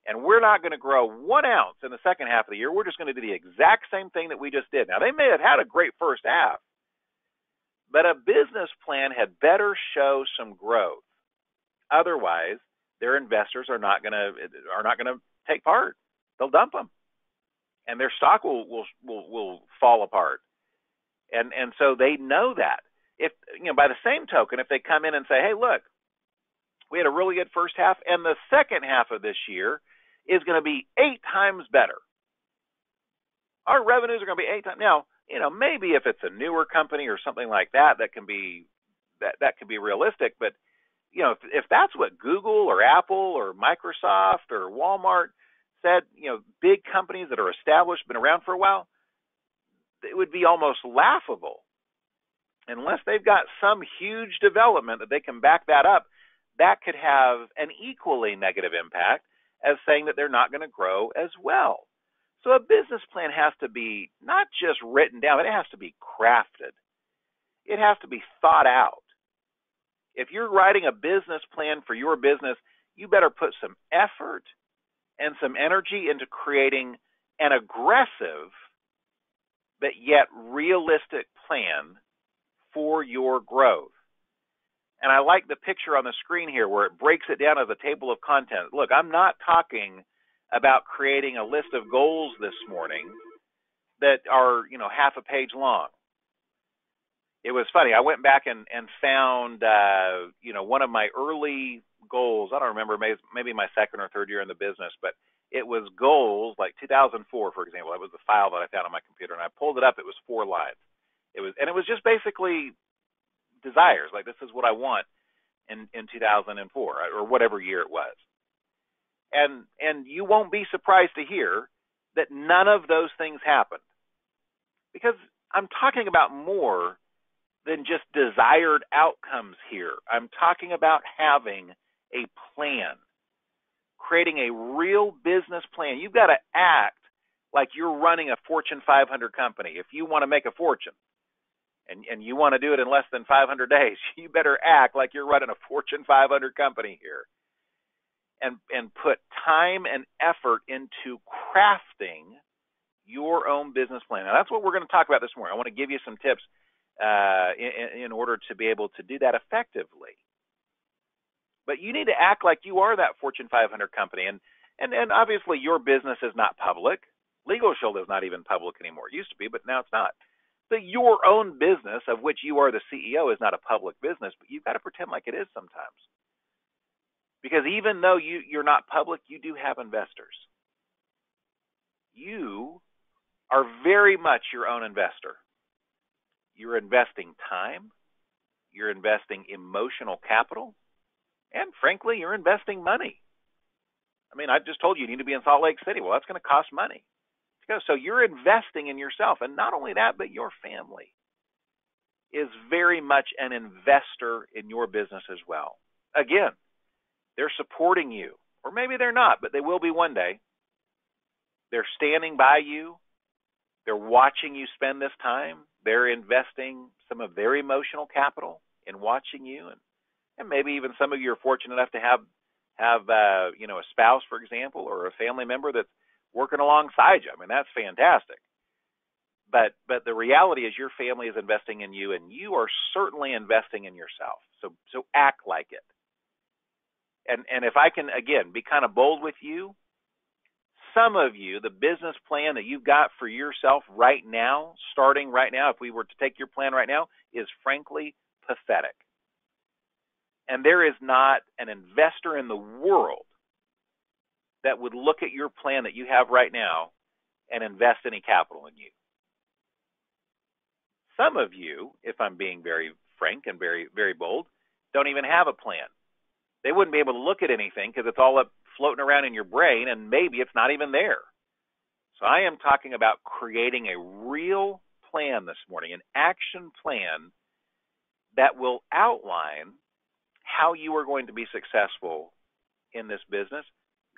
and we're not going to grow 1 ounce in the second half of the year. We're just going to do the exact same thing that we just did. Now, they may have had a great first half, but a business plan had better show some growth. Otherwise, their investors are not going to take part. They'll dump them, and their stock will fall apart. And so they know that. If by the same token, if they come in and say, hey, look, we had a really good first half, and the second half of this year is going to be 8 times better. Our revenues are going to be 8 times. Now, maybe if it's a newer company or something like that, that can be realistic. But if that's what Google or Apple or Microsoft or Walmart said, big companies that are established, been around for a while, it would be almost laughable. Unless they've got some huge development that they can back that up, that could have an equally negative impact as saying that they're not going to grow as well. So a business plan has to be not just written down, but it has to be crafted. It has to be thought out. If you're writing a business plan for your business, you better put some effort and some energy into creating an aggressive but yet realistic plan for your growth. And I like the picture on the screen here where it breaks it down as a table of contents. Look, I'm not talking about creating a list of goals this morning that are, half a page long. It was funny. I went back and found, one of my early goals. I don't remember, maybe my second or third year in the business, but it was goals like 2004, for example. That was the file that I found on my computer, and I pulled it up. It was 4 lines. It was just basically desires, like this is what I want in 2004 or whatever year it was. And you won't be surprised to hear that none of those things happened, because I'm talking about more than just desired outcomes here. I'm talking about having a plan, creating a real business plan. You've got to act like you're running a Fortune 500 company. If you want to make a fortune, and you want to do it in less than 500 days, you better act like you're running a Fortune 500 company here. And put time and effort into crafting your own business plan. Now, that's what we're going to talk about this morning. I want to give you some tips in order to be able to do that effectively. But you need to act like you are that Fortune 500 company. And obviously your business is not public. LegalShield is not even public anymore. It used to be, but now it's not. So your own business, of which you are the CEO, is not a public business, but you've got to pretend like it is sometimes. Because even though you're not public, you do have investors. You are very much your own investor. You're investing time, you're investing emotional capital, and frankly, you're investing money. I mean, I just told you need to be in Salt Lake City. Well, that's going to cost money. So you're investing in yourself. And not only that, but your family is very much an investor in your business as well. Again, they're supporting you, or maybe they're not, but they will be one day. They're standing by you. They're watching you spend this time. They're investing some of their emotional capital in watching you. And maybe even some of you are fortunate enough to have a spouse, for example, or a family member that's working alongside you. I mean, that's fantastic. But the reality is your family is investing in you, and you are certainly investing in yourself. So act like it. And if I can, again, be kind of bold with you, some of you, the business plan that you've got for yourself right now, starting right now, if we were to take your plan right now, is frankly pathetic. And there is not an investor in the world that would look at your plan that you have right now and invest any capital in you. Some of you, if I'm being very frank and very, very bold, don't even have a plan. They wouldn't be able to look at anything because it's all up floating around in your brain, and maybe it's not even there. So I am talking about creating a real plan this morning, an action plan that will outline how you are going to be successful in this business,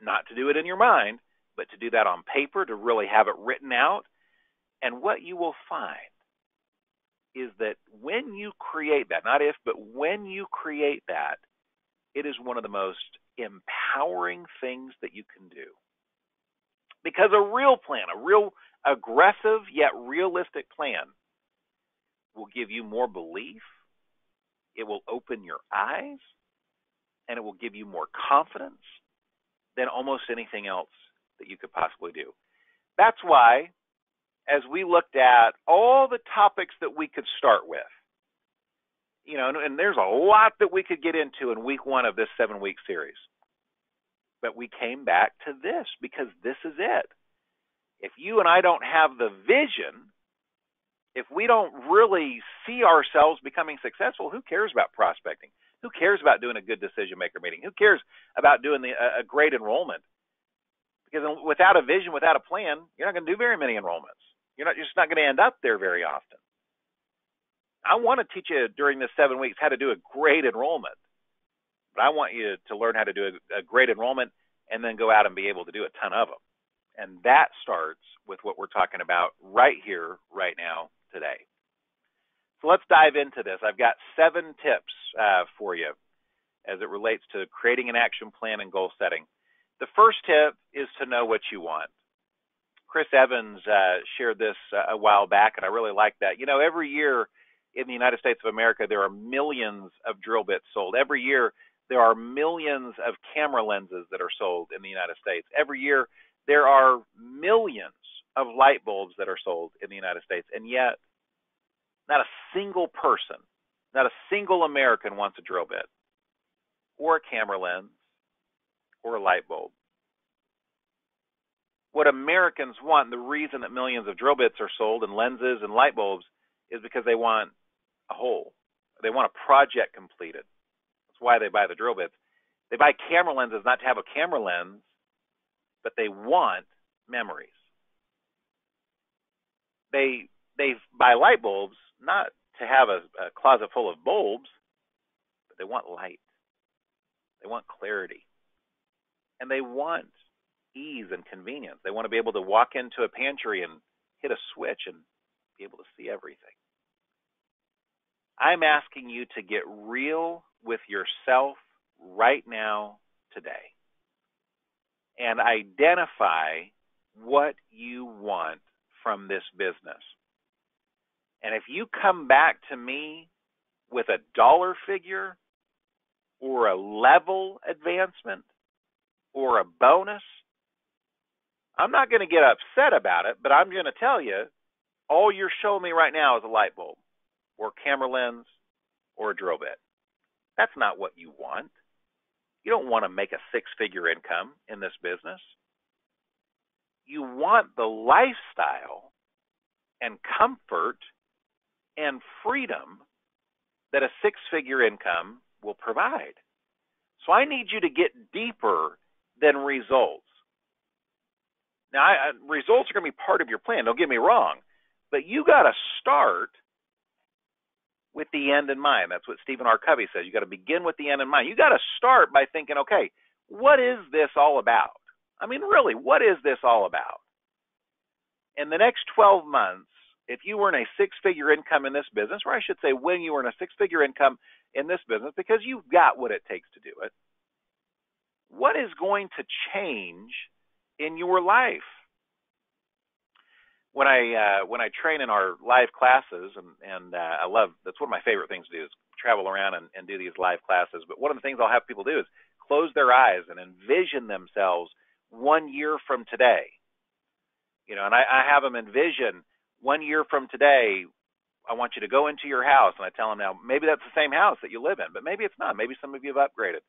not to do it in your mind, but to do that on paper, to really have it written out. And what you will find is that when you create that, not if, but when you create that, it is one of the most empowering things that you can do. Because a real plan, a real aggressive yet realistic plan will give you more belief, it will open your eyes, and it will give you more confidence than almost anything else that you could possibly do. That's why, as we looked at all the topics that we could start with, and there's a lot that we could get into in week 1 of this 7-week series. But we came back to this because this is it. If you and I don't have the vision, if we don't really see ourselves becoming successful, who cares about prospecting? Who cares about doing a good decision maker meeting? Who cares about doing a great enrollment? Because without a vision, without a plan, you're not going to do very many enrollments. You're just not going to end up there very often. I want to teach you during this 7 weeks how to do a great enrollment. But I want you to learn how to do a great enrollment and then go out and be able to do a ton of them. And that starts with what we're talking about right here, right now, today. So let's dive into this. I've got 7 tips for you as it relates to creating an action plan and goal setting. The first tip is to know what you want. Chris Evans shared this a while back, and I really like that. Every year in the United States of America, there are millions of drill bits sold. Every year, there are millions of camera lenses that are sold in the United States. Every year, there are millions of light bulbs that are sold in the United States. And yet, not a single person, not a single American wants a drill bit or a camera lens or a light bulb. What Americans want, the reason that millions of drill bits are sold and lenses and light bulbs, is because they want a whole. They want a project completed. That's why they buy the drill bits. They buy camera lenses not to have a camera lens, but they want memories. They buy light bulbs not to have a closet full of bulbs, but they want light. They want clarity. And they want ease and convenience. They want to be able to walk into a pantry and hit a switch and be able to see everything. I'm asking you to get real with yourself right now, today, and identify what you want from this business. And if you come back to me with a dollar figure or a level advancement or a bonus, I'm not going to get upset about it, but I'm going to tell you, all you're showing me right now is a light bulb or camera lens or a drill bit. That's not what you want. You don't want to make a 6-figure income in this business. You want the lifestyle and comfort and freedom that a 6-figure income will provide. So I need you to get deeper than results. Now, results are going to be part of your plan, don't get me wrong, but you got to start with the end in mind. That's what Stephen R. Covey says. You got to begin with the end in mind. You got to start by thinking, okay, what is this all about? I mean, really, what is this all about? In the next 12 months, if you earn a 6-figure income in this business, or I should say when you earn a 6-figure income in this business, because you've got what it takes to do it, what is going to change in your life? When I train in our live classes, and I love, that's one of my favorite things to do is travel around and do these live classes. But one of the things I'll have people do is close their eyes and envision themselves 1 year from today. And I have them envision 1 year from today. I want you to go into your house, and I tell them now, maybe that's the same house that you live in, but maybe it's not. Maybe some of you have upgraded.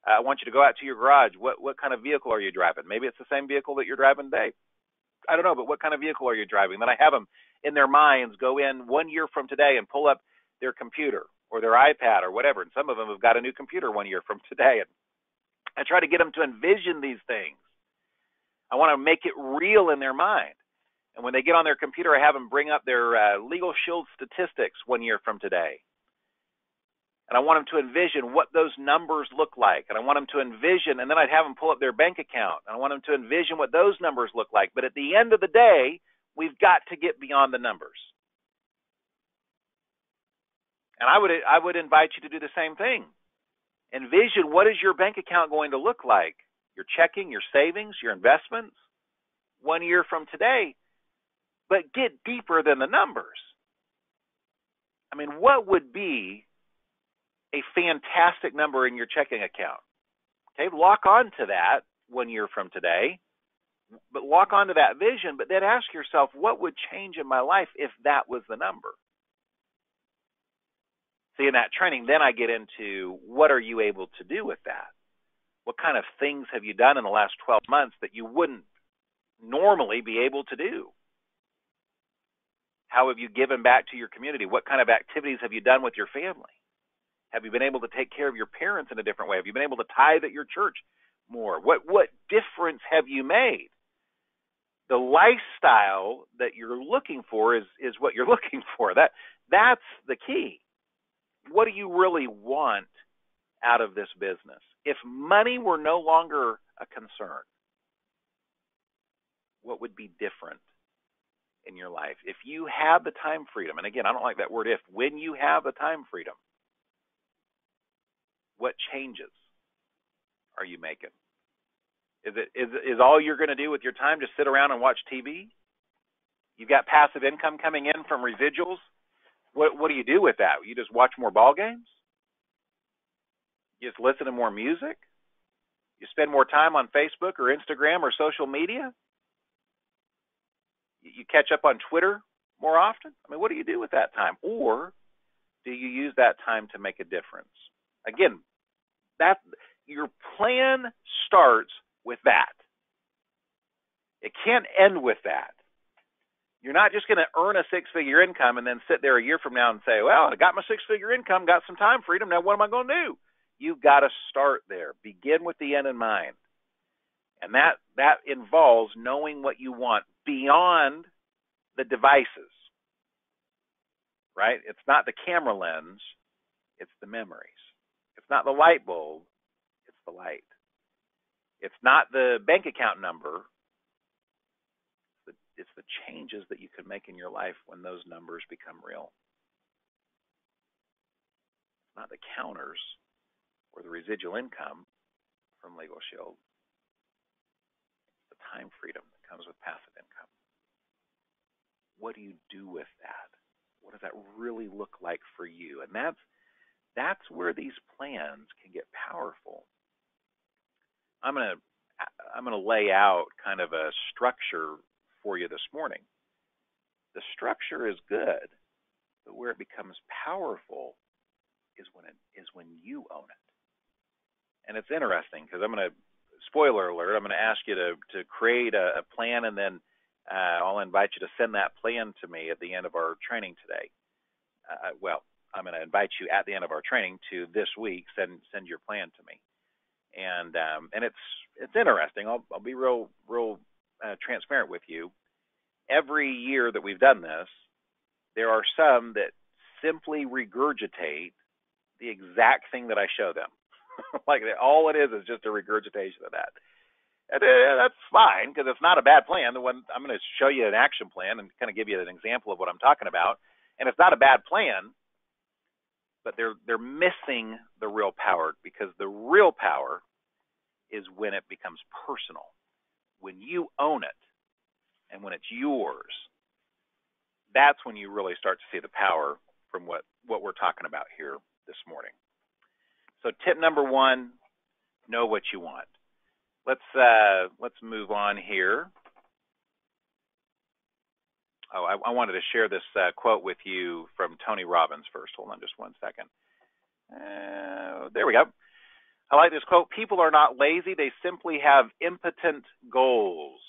I want you to go out to your garage. What kind of vehicle are you driving? Maybe it's the same vehicle that you're driving today. I don't know, but what kind of vehicle are you driving? Then I have them in their minds go in 1 year from today and pull up their computer or their iPad or whatever. And some of them have got a new computer 1 year from today. And I try to get them to envision these things. I want to make it real in their mind. And when they get on their computer, I have them bring up their LegalShield statistics 1 year from today. And I want them to envision what those numbers look like. And I want them to envision, and then I'd have them pull up their bank account. And I want them to envision what those numbers look like. But at the end of the day, we've got to get beyond the numbers. And I would invite you to do the same thing. Envision, what is your bank account going to look like? Your checking, your savings, your investments 1 year from today. But get deeper than the numbers. I mean, what would be a fantastic number in your checking account? Okay, lock on to that 1 year from today, but lock on to that vision, but then ask yourself, what would change in my life if that was the number? See, in that training, then I get into what are you able to do with that? What kind of things have you done in the last 12 months that you wouldn't normally be able to do? How have you given back to your community? What kind of activities have you done with your family? Have you been able to take care of your parents in a different way? Have you been able to tithe at your church more? What difference have you made? The lifestyle that you're looking for is what you're looking for. That's the key. What do you really want out of this business? If money were no longer a concern, what would be different in your life? If you have the time freedom, and again, I don't like that word if, when you have the time freedom, what changes are you making? Is all you're going to do with your time just sit around and watch TV? You've got passive income coming in from residuals. What do you do with that? You just watch more ball games? You just listen to more music? You spend more time on Facebook or Instagram or social media? You catch up on Twitter more often? I mean, what do you do with that time? Or do you use that time to make a difference? Again, that your plan starts with that. It can't end with that. You're not just going to earn a six-figure income and then sit there a year from now and say, well, I got my six-figure income, got some time freedom, now what am I going to do? You've got to start there. Begin with the end in mind. And that involves knowing what you want beyond the devices, right? It's not the camera lens, it's the memories. It's not the light bulb, it's the light. It's not the bank account number, it's the changes that you can make in your life when those numbers become real. It's not the counters or the residual income from LegalShield. It's the time freedom that comes with passive income. What do you do with that? What does that really look like for you? And that's where these plans can get powerful. I'm going to lay out kind of a structure for you this morning. The structure is good, but where it becomes powerful is when you own it. And it's interesting because I'm going to, spoiler alert, I'm going to ask you to create a plan, and then I'll invite you to send that plan to me at the end of our training today. I'm going to invite you at the end of our training to this week send your plan to me. And it's interesting. I'll be real transparent with you. Every year that we've done this, there are some that simply regurgitate the exact thing that I show them. Like all it is just a regurgitation of that. And that's fine because it's not a bad plan. The one I'm going to show you an action plan and kind of give you an example of what I'm talking about. And it's not a bad plan, but they're missing the real power, because the real power is when it becomes personal, when you own it, and when it's yours. That's when you really start to see the power from what we're talking about here this morning. So tip number one, know what you want. Let's move on here. Oh, I wanted to share this quote with you from Tony Robbins first. Hold on just 1 second. There we go. I like this quote. People are not lazy. They simply have impotent goals.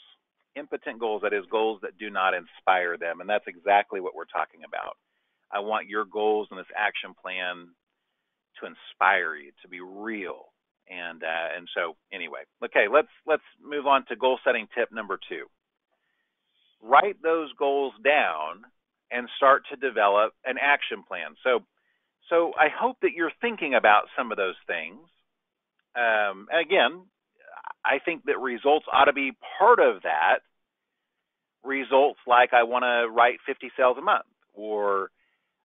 Impotent goals, that is, goals that do not inspire them. And that's exactly what we're talking about. I want your goals in this action plan to inspire you, to be real, And so anyway, okay, let's move on to goal setting tip number 2. Write those goals down and start to develop an action plan. So I hope that you're thinking about some of those things. Again, I think that results ought to be part of that. Results like I want to write 50 sales a month, or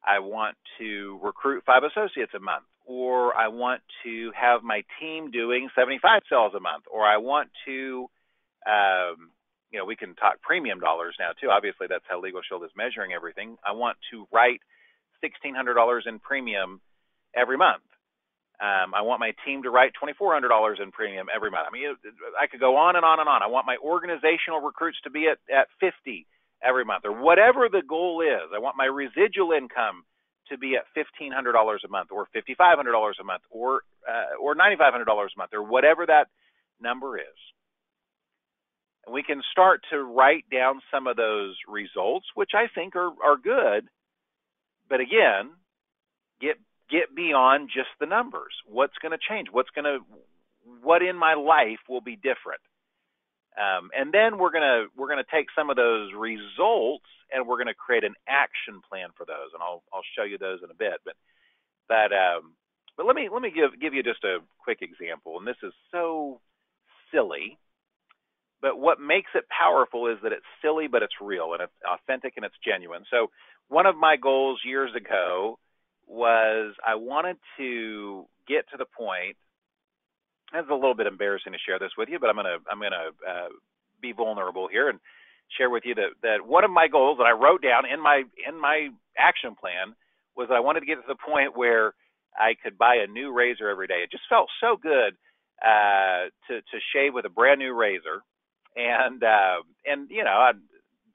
I want to recruit 5 associates a month, or I want to have my team doing 75 sales a month, or I want to, we can talk premium dollars now too. Obviously, that's how LegalShield is measuring everything. I want to write $1,600 in premium every month. I want my team to write $2,400 in premium every month. I mean, I could go on and on and on. I want my organizational recruits to be at 50 every month, or whatever the goal is. I want my residual income to be at $1,500 a month, or $5,500 a month, or $9,500 a month, or whatever that number is. And we can start to write down some of those results, which I think are good. But again, get beyond just the numbers. What's going to change? What in my life will be different? And then we're gonna take some of those results and we're gonna create an action plan for those, and I'll show you those in a bit. But let me give you just a quick example, and this is so silly. But what makes it powerful is that it's silly, but it's real, and it's authentic, and it's genuine. So one of my goals years ago was I wanted to get to the point. It's a little bit embarrassing to share this with you, but I'm gonna be vulnerable here and share with you that one of my goals that I wrote down in my action plan was that I wanted to get to the point where I could buy a new razor every day. It just felt so good to shave with a brand new razor. And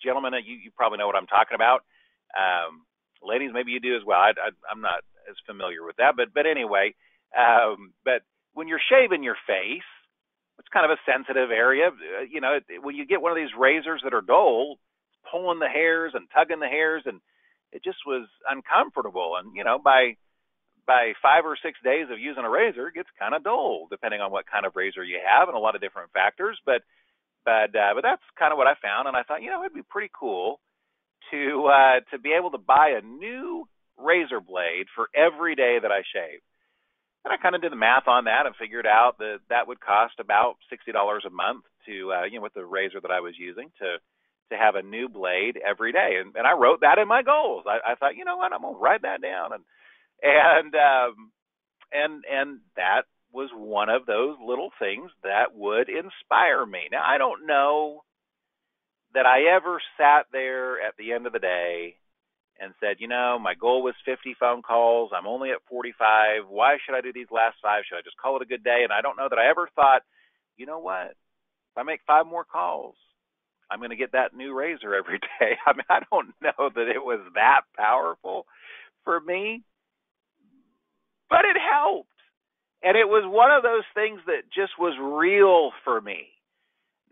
gentlemen, you probably know what I'm talking about. Ladies, maybe you do as well. I'm not as familiar with that, but anyway, but when you're shaving your face, it's kind of a sensitive area. When you get one of these razors that are dull, pulling the hairs and tugging the hairs, and it just was uncomfortable. And by 5 or 6 days of using a razor, it gets kind of dull, depending on what kind of razor you have and a lot of different factors. But that's kind of what I found, and I thought, it'd be pretty cool to be able to buy a new razor blade for every day that I shave. And I kind of did the math on that and figured out that would cost about $60 a month to with the razor that I was using to have a new blade every day. And I wrote that in my goals. I thought, you know what, I'm gonna write that down, and that was one of those little things that would inspire me. Now, I don't know that I ever sat there at the end of the day and said, my goal was 50 phone calls. I'm only at 45. Why should I do these last 5? Should I just call it a good day? And I don't know that I ever thought, you know what? If I make 5 more calls, I'm going to get that new razor every day. I mean, I don't know that it was that powerful for me, but it helped. And it was one of those things that just was real for me.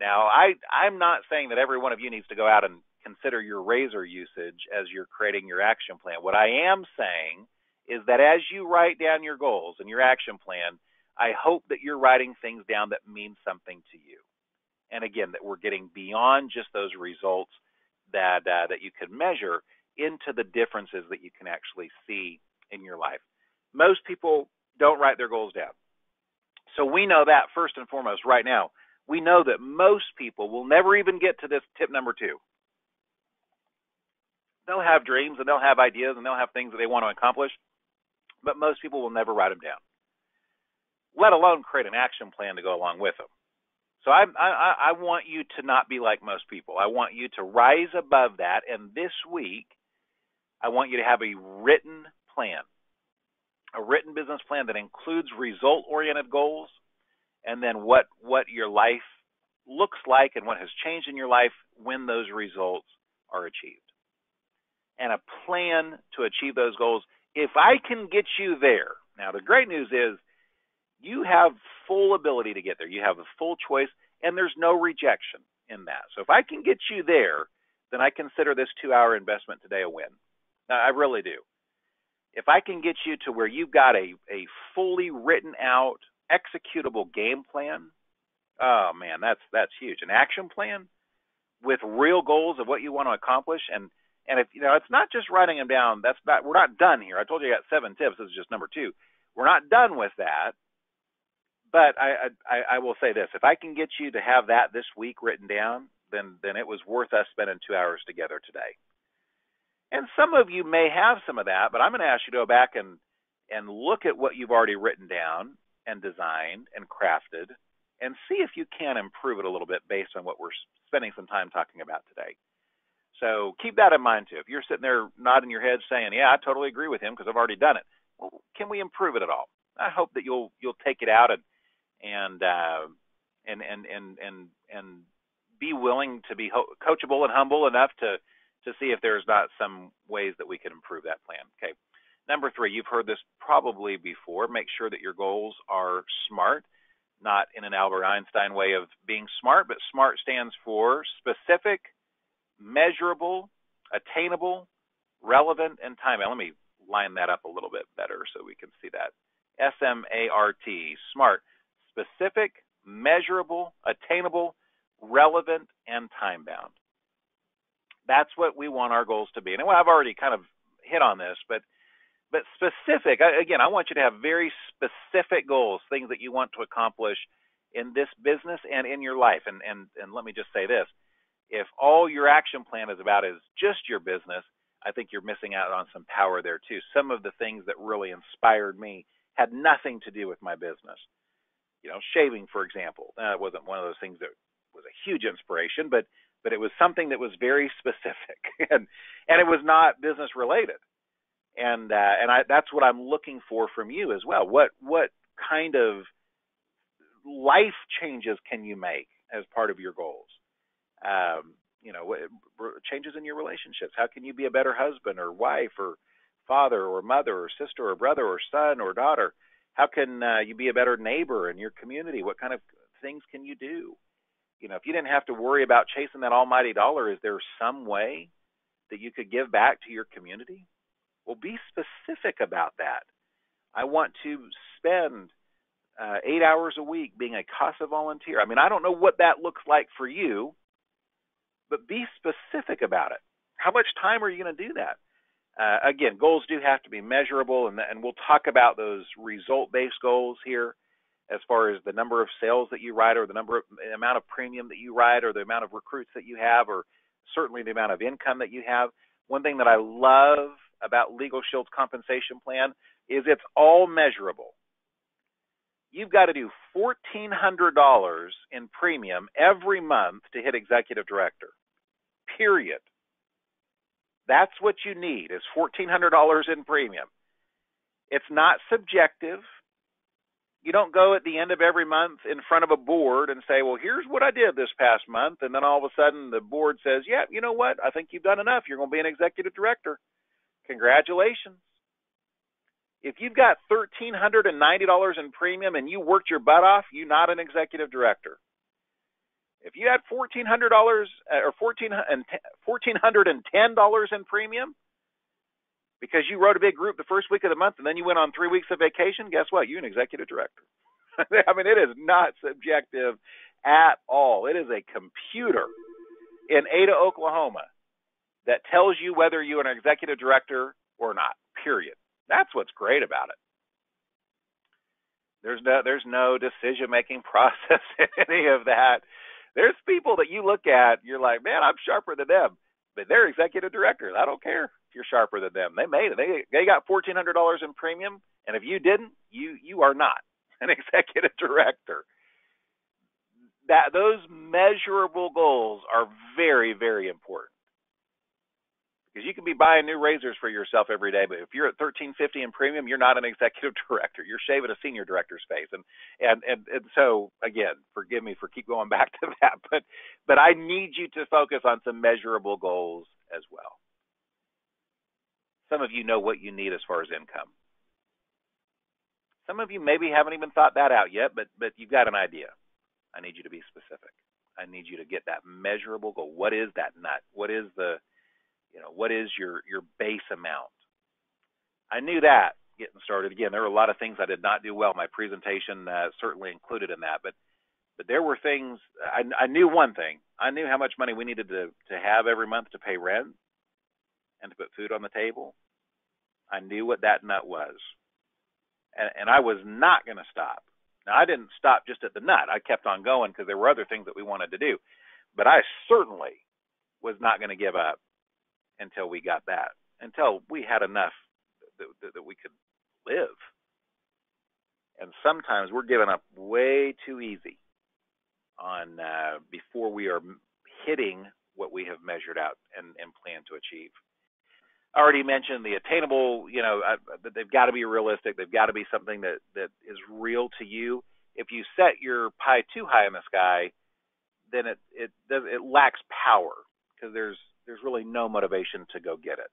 Now, I'm not saying that every one of you needs to go out and consider your razor usage as you're creating your action plan. What I am saying is that as you write down your goals and your action plan, I hope that you're writing things down that mean something to you. And again, that we're getting beyond just those results that you can measure into the differences that you can actually see in your life. Most people don't write their goals down. So we know that first and foremost right now. We know that most people will never even get to this tip number 2. They'll have dreams and they'll have ideas and they'll have things that they want to accomplish, but most people will never write them down, let alone create an action plan to go along with them. So I want you to not be like most people. I want you to rise above that, and this week I want you to have a written plan, a written business plan that includes result-oriented goals, and then what your life looks like and what has changed in your life when those results are achieved. And a plan to achieve those goals. If I can get you there, now the great news is you have full ability to get there. You have a full choice, and there's no rejection in that. So if I can get you there, then I consider this 2-hour investment today a win. Now, I really do. If I can get you to where you've got a fully written out executable game plan, oh man, that's huge. An action plan with real goals of what you want to accomplish, and if it's not just writing them down. We're not done here. I told you I got 7 tips. This is just number 2. We're not done with that. But I will say this: if I can get you to have that this week written down, then it was worth us spending 2 hours together today. And some of you may have some of that, but I'm going to ask you to go back and look at what you've already written down and designed and crafted, and see if you can improve it a little bit based on what we're spending some time talking about today. So keep that in mind too. If you're sitting there nodding your head saying, "Yeah, I totally agree with him because I've already done it," well, can we improve it at all? I hope that you'll take it out and be willing to be coachable and humble enough to see if there's not some ways that we can improve that plan. Okay. Number 3, you've heard this probably before. Make sure that your goals are SMART, not in an Albert Einstein way of being smart, but SMART stands for specific, measurable, attainable, relevant, and timely. Let me line that up a little bit better so we can see that. SMART, SMART, specific, measurable, attainable, relevant, and time-bound. That's what we want our goals to be. And I've already kind of hit on this, but specific, again, I want you to have very specific goals, things that you want to accomplish in this business and in your life. And let me just say this: if all your action plan is about is just your business, I think you're missing out on some power there too. Some of the things that really inspired me had nothing to do with my business. Shaving, for example, it wasn't one of those things that was a huge inspiration, but it was something that was very specific, and it was not business related. And that's what I'm looking for from you as well. What kind of life changes can you make as part of your goals? Changes in your relationships. How can you be a better husband or wife or father or mother or sister or brother or son or daughter? How can you be a better neighbor in your community? What kind of things can you do? If you didn't have to worry about chasing that almighty dollar, is there some way that you could give back to your community? Well, be specific about that. I want to spend 8 hours a week being a CASA volunteer. I don't know what that looks like for you, but be specific about it. How much time are you going to do that? Again, goals do have to be measurable, and we'll talk about those result-based goals here as far as the number of sales that you write, or the amount of premium that you write, or the amount of recruits that you have, or certainly the amount of income that you have. One thing that I love about LegalShield's compensation plan is it's all measurable. You've got to do $1,400 in premium every month to hit executive director, period. That's what you need, is $1,400 in premium. It's not subjective. You don't go at the end of every month in front of a board and say, well, here's what I did this past month, and then all of a sudden the board says, yeah, you know what, I think you've done enough. You're going to be an executive director. Congratulations. If you've got $1,390 in premium and you worked your butt off, you're not an executive director. If you had $1,400 or $1,410 in premium because you wrote a big group the first week of the month and then you went on 3 weeks of vacation, guess what? You're an executive director. It is not subjective at all. It is a computer in Ada, Oklahoma, that tells you whether you're an executive director or not, period. That's what's great about it. There's no decision-making process in any of that. There's people that you look at, you're like, man, I'm sharper than them. But they're executive directors. I don't care if you're sharper than them. They made it. They got $1,400 in premium, and if you didn't, you are not an executive director. Those measurable goals are very, very important. Because you can be buying new razors for yourself every day, but if you're at $1,350 in premium, you're not an executive director. You're shaving a senior director's face. And so, again, forgive me for keep going back to that, but I need you to focus on some measurable goals as well. Some of you know what you need as far as income. Some of you maybe haven't even thought that out yet, but you've got an idea. I need you to be specific. I need you to get that measurable goal. What is that nut? What is your base amount? I knew that getting started. Again, there were a lot of things I did not do well. My presentation certainly included in that, but there were things. I knew one thing. I knew how much money we needed to have every month to pay rent and to put food on the table. I knew what that nut was, and I was not going to stop. Now, I didn't stop just at the nut. I kept on going because there were other things that we wanted to do, but I certainly was not going to give up until we got that, until we had enough that we could live. And sometimes we're giving up way too easy on before we are hitting what we have measured out and plan to achieve. I already mentioned the attainable, they've got to be realistic. They've got to be something that is real to you. If you set your pie too high in the sky, then it lacks power because there's really no motivation to go get it.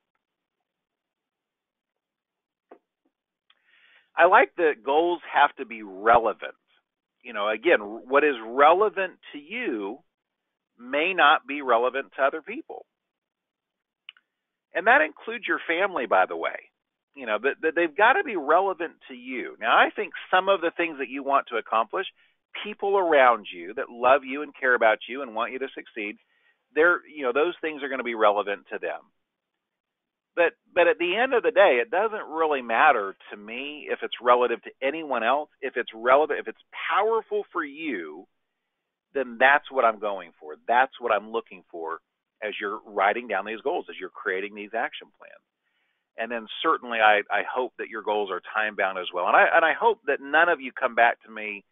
I like that goals have to be relevant. Again, what is relevant to you may not be relevant to other people. And that includes your family, by the way. But they've got to be relevant to you. Now, I think some of the things that you want to accomplish, people around you that love you and care about you and want you to succeed, those things are going to be relevant to them. But at the end of the day, it doesn't really matter to me if it's relative to anyone else. If it's relevant, if it's powerful for you, then that's what I'm going for. That's what I'm looking for as you're writing down these goals, as you're creating these action plans. And then certainly I hope that your goals are time-bound as well. And I hope that none of you come back to me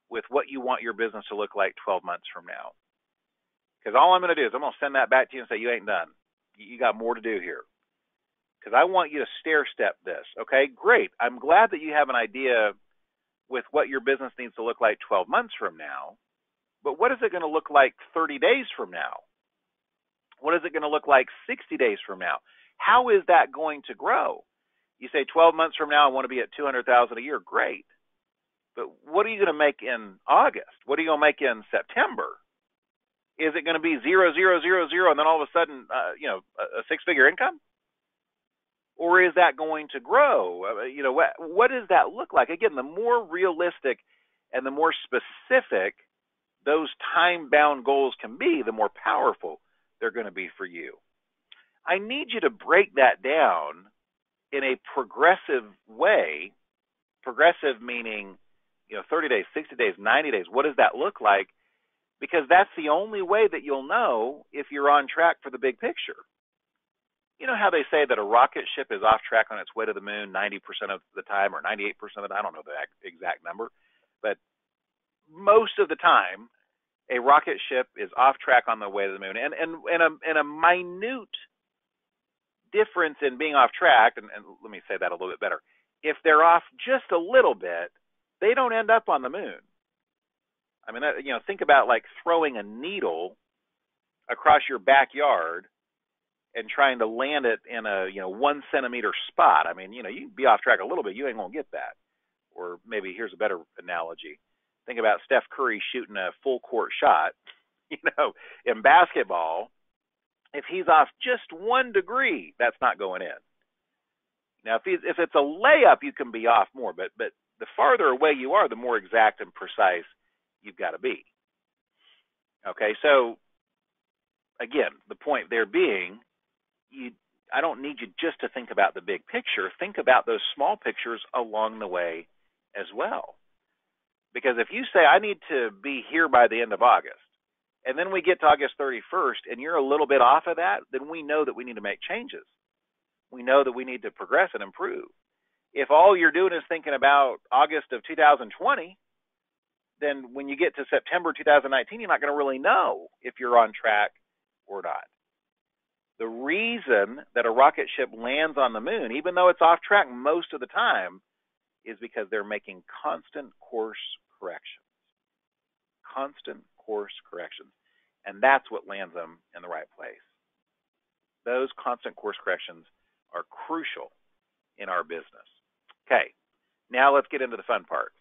with what you want your business to look like 12 months from now. Because all I'm going to do is I'm going to send that back to you and say, you ain't done. You got more to do here. Because I want you to stair-step this. Okay, great. I'm glad that you have an idea with what your business needs to look like 12 months from now. But what is it going to look like 30 days from now? What is it going to look like 60 days from now? How is that going to grow? You say 12 months from now, I want to be at $200,000 a year. Great. But what are you going to make in August? What are you going to make in September? Is it going to be 0, 0, 0, 0, and then all of a sudden, a six-figure income? Or is that going to grow? What does that look like? Again, the more realistic and the more specific those time-bound goals can be, the more powerful they're going to be for you. I need you to break that down in a progressive way. Progressive meaning, 30 days, 60 days, 90 days. What does that look like? Because that's the only way that you'll know if you're on track for the big picture. You know how they say that a rocket ship is off track on its way to the moon 90% of the time or 98% of the time? I don't know the exact number. But most of the time, a rocket ship is off track on the way to the moon. And a minute difference in being off track, and let me say that a little bit better. If they're off just a little bit, they don't end up on the moon. I mean, think about like throwing a needle across your backyard and trying to land it in a 1 centimeter spot. I mean, you can be off track a little bit, you ain't gonna get that. Or maybe here's a better analogy. Think about Steph Curry shooting a full court shot. In basketball, if he's off just 1 degree, that's not going in. Now, if it's a layup, you can be off more, but the farther away you are, the more exact and precise you've got to be. Okay, so again, the point there being, I don't need you just to think about the big picture. Think about those small pictures along the way as well. Because if you say, I need to be here by the end of August, and then we get to August 31st, and you're a little bit off of that, then we know that we need to make changes. We know that we need to progress and improve. If all you're doing is thinking about August of 2020, then when you get to September 2019, you're not going to really know if you're on track or not. The reason that a rocket ship lands on the moon, even though it's off track most of the time, is because they're making constant course corrections. Constant course corrections. And that's what lands them in the right place. Those constant course corrections are crucial in our business. Okay, now let's get into the fun part.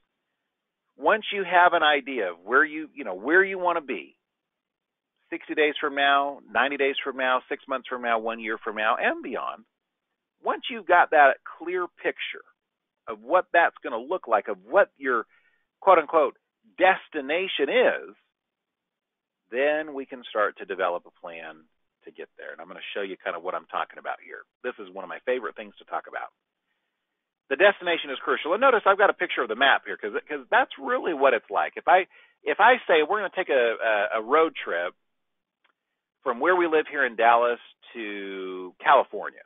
Once you have an idea of where you want to be, 60 days from now, 90 days from now, 6 months from now, 1 year from now, and beyond, once you've got that clear picture, of what that's going to look like, of what your quote unquote destination is, then we can start to develop a plan to get there. And I'm going to show you kind of what I'm talking about here. This is one of my favorite things to talk about. The destination is crucial. And notice I've got a picture of the map here because that's really what it's like. If I say we're going to take a road trip from where we live here in Dallas to California,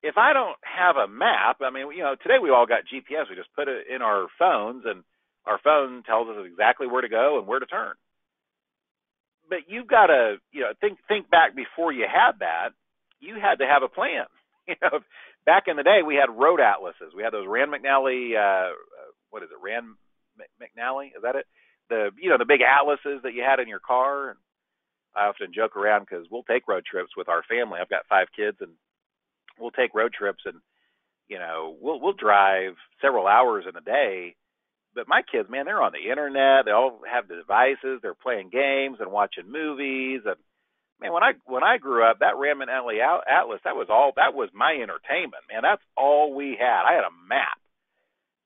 if I don't have a map, I mean, today we all got GPS. We just put it in our phones, and our phone tells us exactly where to go and where to turn. But you've got to, think back before you had that. You had to have a plan. Back in the day, we had road atlases. We had those Rand McNally, what is it, Rand McNally? Is that it? The big atlases that you had in your car. And I often joke around because we'll take road trips with our family. I've got 5 kids, and we'll take road trips, and we'll drive several hours in a day. But my kids, man, they're on the internet. They all have devices. They're playing games and watching movies. And man, when I grew up, that Rand McNally Atlas, that was my entertainment. Man, that's all we had. I had a map,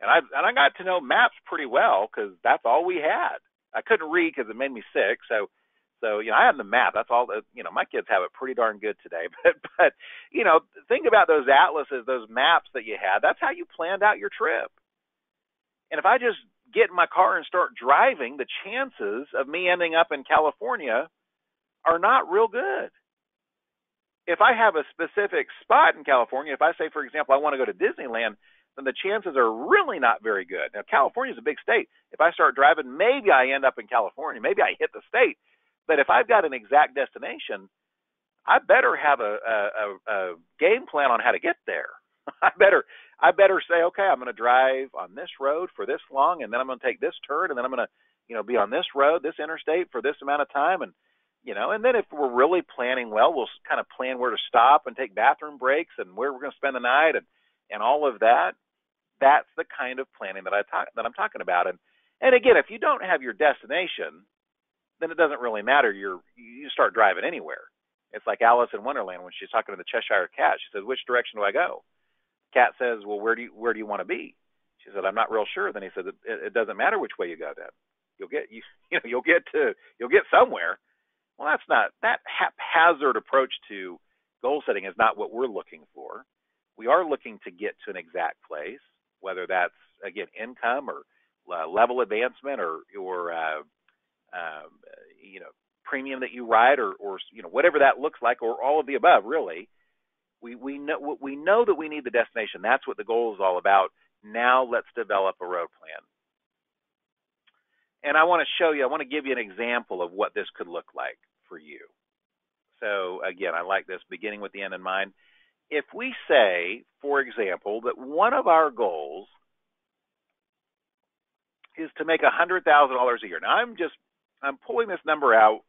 and I got to know maps pretty well because that's all we had. I couldn't read because it made me sick, so I had the map. That's all that, my kids have it pretty darn good today. But think about those atlases, those maps that you had. That's how you planned out your trip. And if I just get in my car and start driving, the chances of me ending up in California are not real good. If I have a specific spot in California, if I say, for example, I want to go to Disneyland, then the chances are really not very good. Now, California is a big state. If I start driving, maybe I end up in California. Maybe I hit the state. But if I've got an exact destination, I better have a game plan on how to get there. I better say, okay, I'm going to drive on this road for this long, and then I'm going to take this turn, and then I'm going to, be on this road, this interstate for this amount of time, and then if we're really planning well, we'll kind of plan where to stop and take bathroom breaks and where we're going to spend the night and all of that. That's the kind of planning that I'm talking about. And again, if you don't have your destination, then it doesn't really matter. You start driving anywhere. It's like Alice in Wonderland when she's talking to the Cheshire Cat. She says, "Which direction do I go?" Cat says, "Well, where do you want to be?" She said, "I'm not real sure." Then he said, "It doesn't matter which way you go. Then you'll get somewhere." Well, that's not that haphazard approach to goal setting is not what we're looking for. We are looking to get to an exact place, whether that's again income or level advancement or premium that you ride or whatever that looks like, or all of the above. Really, we know that we need the destination. That's what the goal is all about. Now let's develop a road plan. And I want to give you an example of what this could look like for you. So again, I like this, beginning with the end in mind. If we say, for example, that one of our goals is to make $100,000 a year. Now I'm pulling this number out,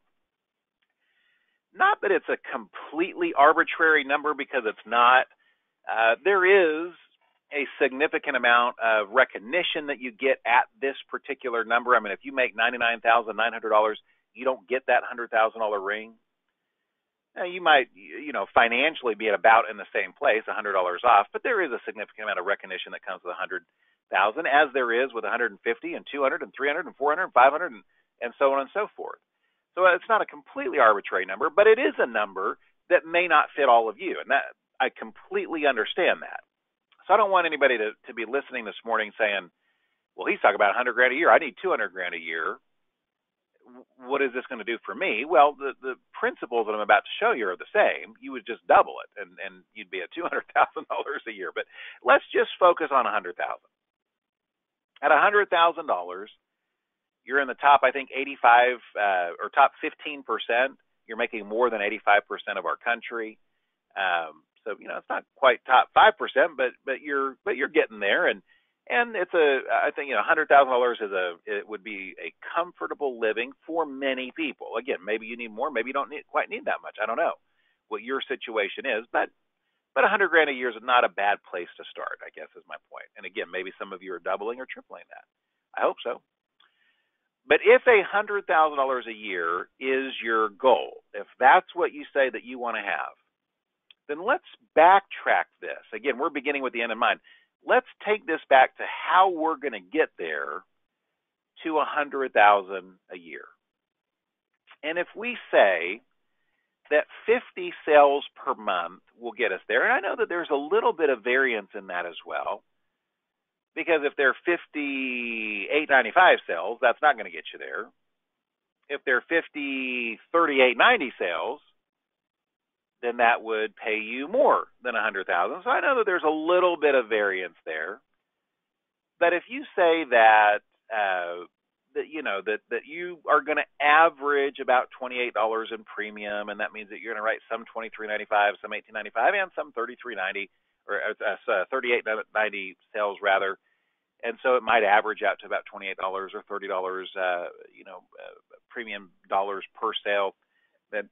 not that it's a completely arbitrary number, because it's not. There is a significant amount of recognition that you get at this particular number. I mean, if you make $99,900, you don't get that $100,000 ring. Now, you might, financially be at about in the same place, $100 off, but there is a significant amount of recognition that comes with $100,000, as there is with $150 and $200 and $300 and $400 and $500 and so on and so forth. So it's not a completely arbitrary number, but it is a number that may not fit all of you, and that I completely understand that. So I don't want anybody to be listening this morning saying, "Well, he's talking about $100,000 a year. I need $200,000 a year. What is this going to do for me?" Well, the principles that I'm about to show you are the same. You would just double it, and you'd be at $200,000 a year. But let's just focus on $100,000. At $100,000, you're in the top, I think, 85 or top 15%. You're making more than 85% of our country. So it's not quite top 5%, but you're getting there, and it's I think $100,000 would be a comfortable living for many people. Again, maybe you need more, maybe you don't quite need that much. I don't know what your situation is, but $100,000 a year is not a bad place to start, I guess, is my point. And again, maybe some of you are doubling or tripling that. I hope so. But if $100,000 a year is your goal, if that's what you say that you want to have, then let's backtrack this. Again, we're beginning with the end in mind. let's take this back to how we're going to get there to 100,000 a year. And if we say that 50 sales per month will get us there, and I know that there's a little bit of variance in that as well, because if they're 58.95 sales, that's not going to get you there. If they're 38.90 sales, then that would pay you more than 100,000. So I know that there's a little bit of variance there. But if you say that that you are going to average about $28 in premium, and that means that you're going to write some $23.95, some $18.95, and some $33.90 or $38.90 sales rather. And so it might average out to about $28 or $30, premium dollars per sale. Then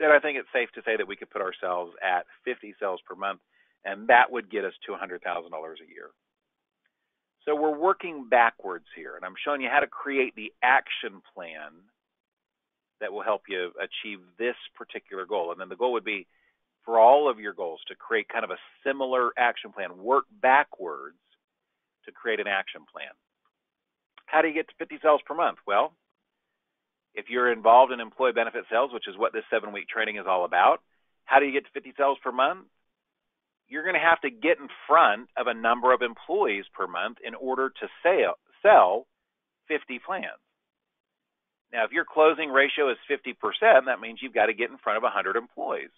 I think it's safe to say that we could put ourselves at 50 sales per month, and that would get us to $100,000 a year. So we're working backwards here, and I'm showing you how to create the action plan that will help you achieve this particular goal. And then the goal would be for all of your goals to create kind of a similar action plan. Work backwards to create an action plan. How do you get to 50 sales per month? Well, if you're involved in employee benefit sales, which is what this 7-week training is all about, how do you get to 50 sales per month? You're going to have to get in front of a number of employees per month in order to sell 50 plans. Now, if your closing ratio is 50%, that means you've got to get in front of 100 employees.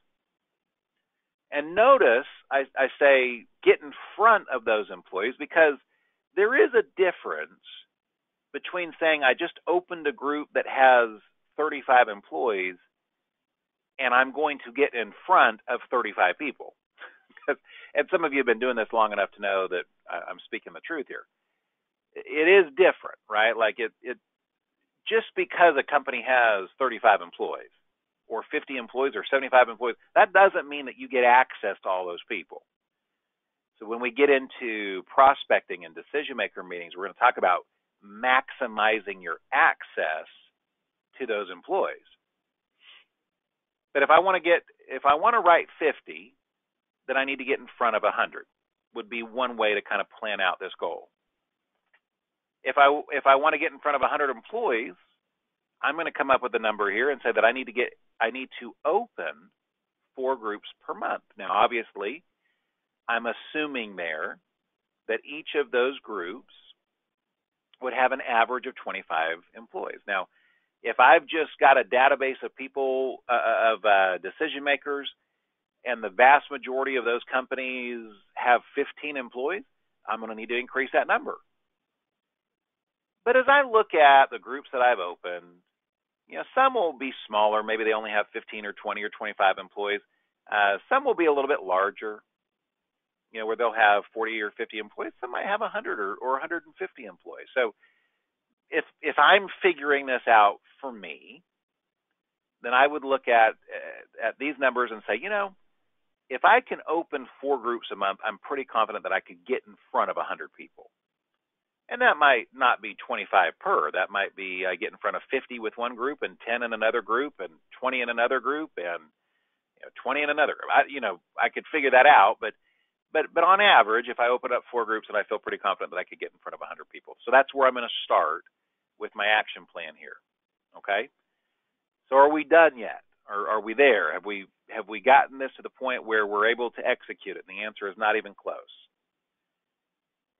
And notice I say get in front of those employees because there is a difference between saying I just opened a group that has 35 employees and I'm going to get in front of 35 people. And some of you have been doing this long enough to know that I'm speaking the truth here. It is different, right? Like it just because a company has 35 employees or 50 employees or 75 employees, that doesn't mean that you get access to all those people. So when we get into prospecting and decision maker meetings, we're going to talk about maximizing your access to those employees. But if I want to write 50, then I need to get in front of 100 would be one way to kind of plan out this goal. If I want to get in front of 100 employees, I'm going to come up with a number here and say that I need to open 4 groups per month. Now, obviously, I'm assuming there that each of those groups would have an average of 25 employees. Now, if I've just got a database of people, decision makers, and the vast majority of those companies have 15 employees, I'm going to need to increase that number. But as I look at the groups that I've opened, some will be smaller. Maybe they only have 15 or 20 or 25 employees. Some will be a little bit larger, where they'll have 40 or 50 employees. Some might have 100 or 150 employees. So if I'm figuring this out for me, then I would look at these numbers and say, if I can open 4 groups a month, I'm pretty confident that I could get in front of 100 people. And that might not be 25 per. That might be I get in front of 50 with one group and 10 in another group and 20 in another group and 20 in another group. I could figure that out, but on average, if I open up 4 groups, then I feel pretty confident that I could get in front of 100 people. So that's where I'm going to start with my action plan here. Okay? So are we done yet? Or are we there? Have we gotten this to the point where we're able to execute it? And the answer is not even close.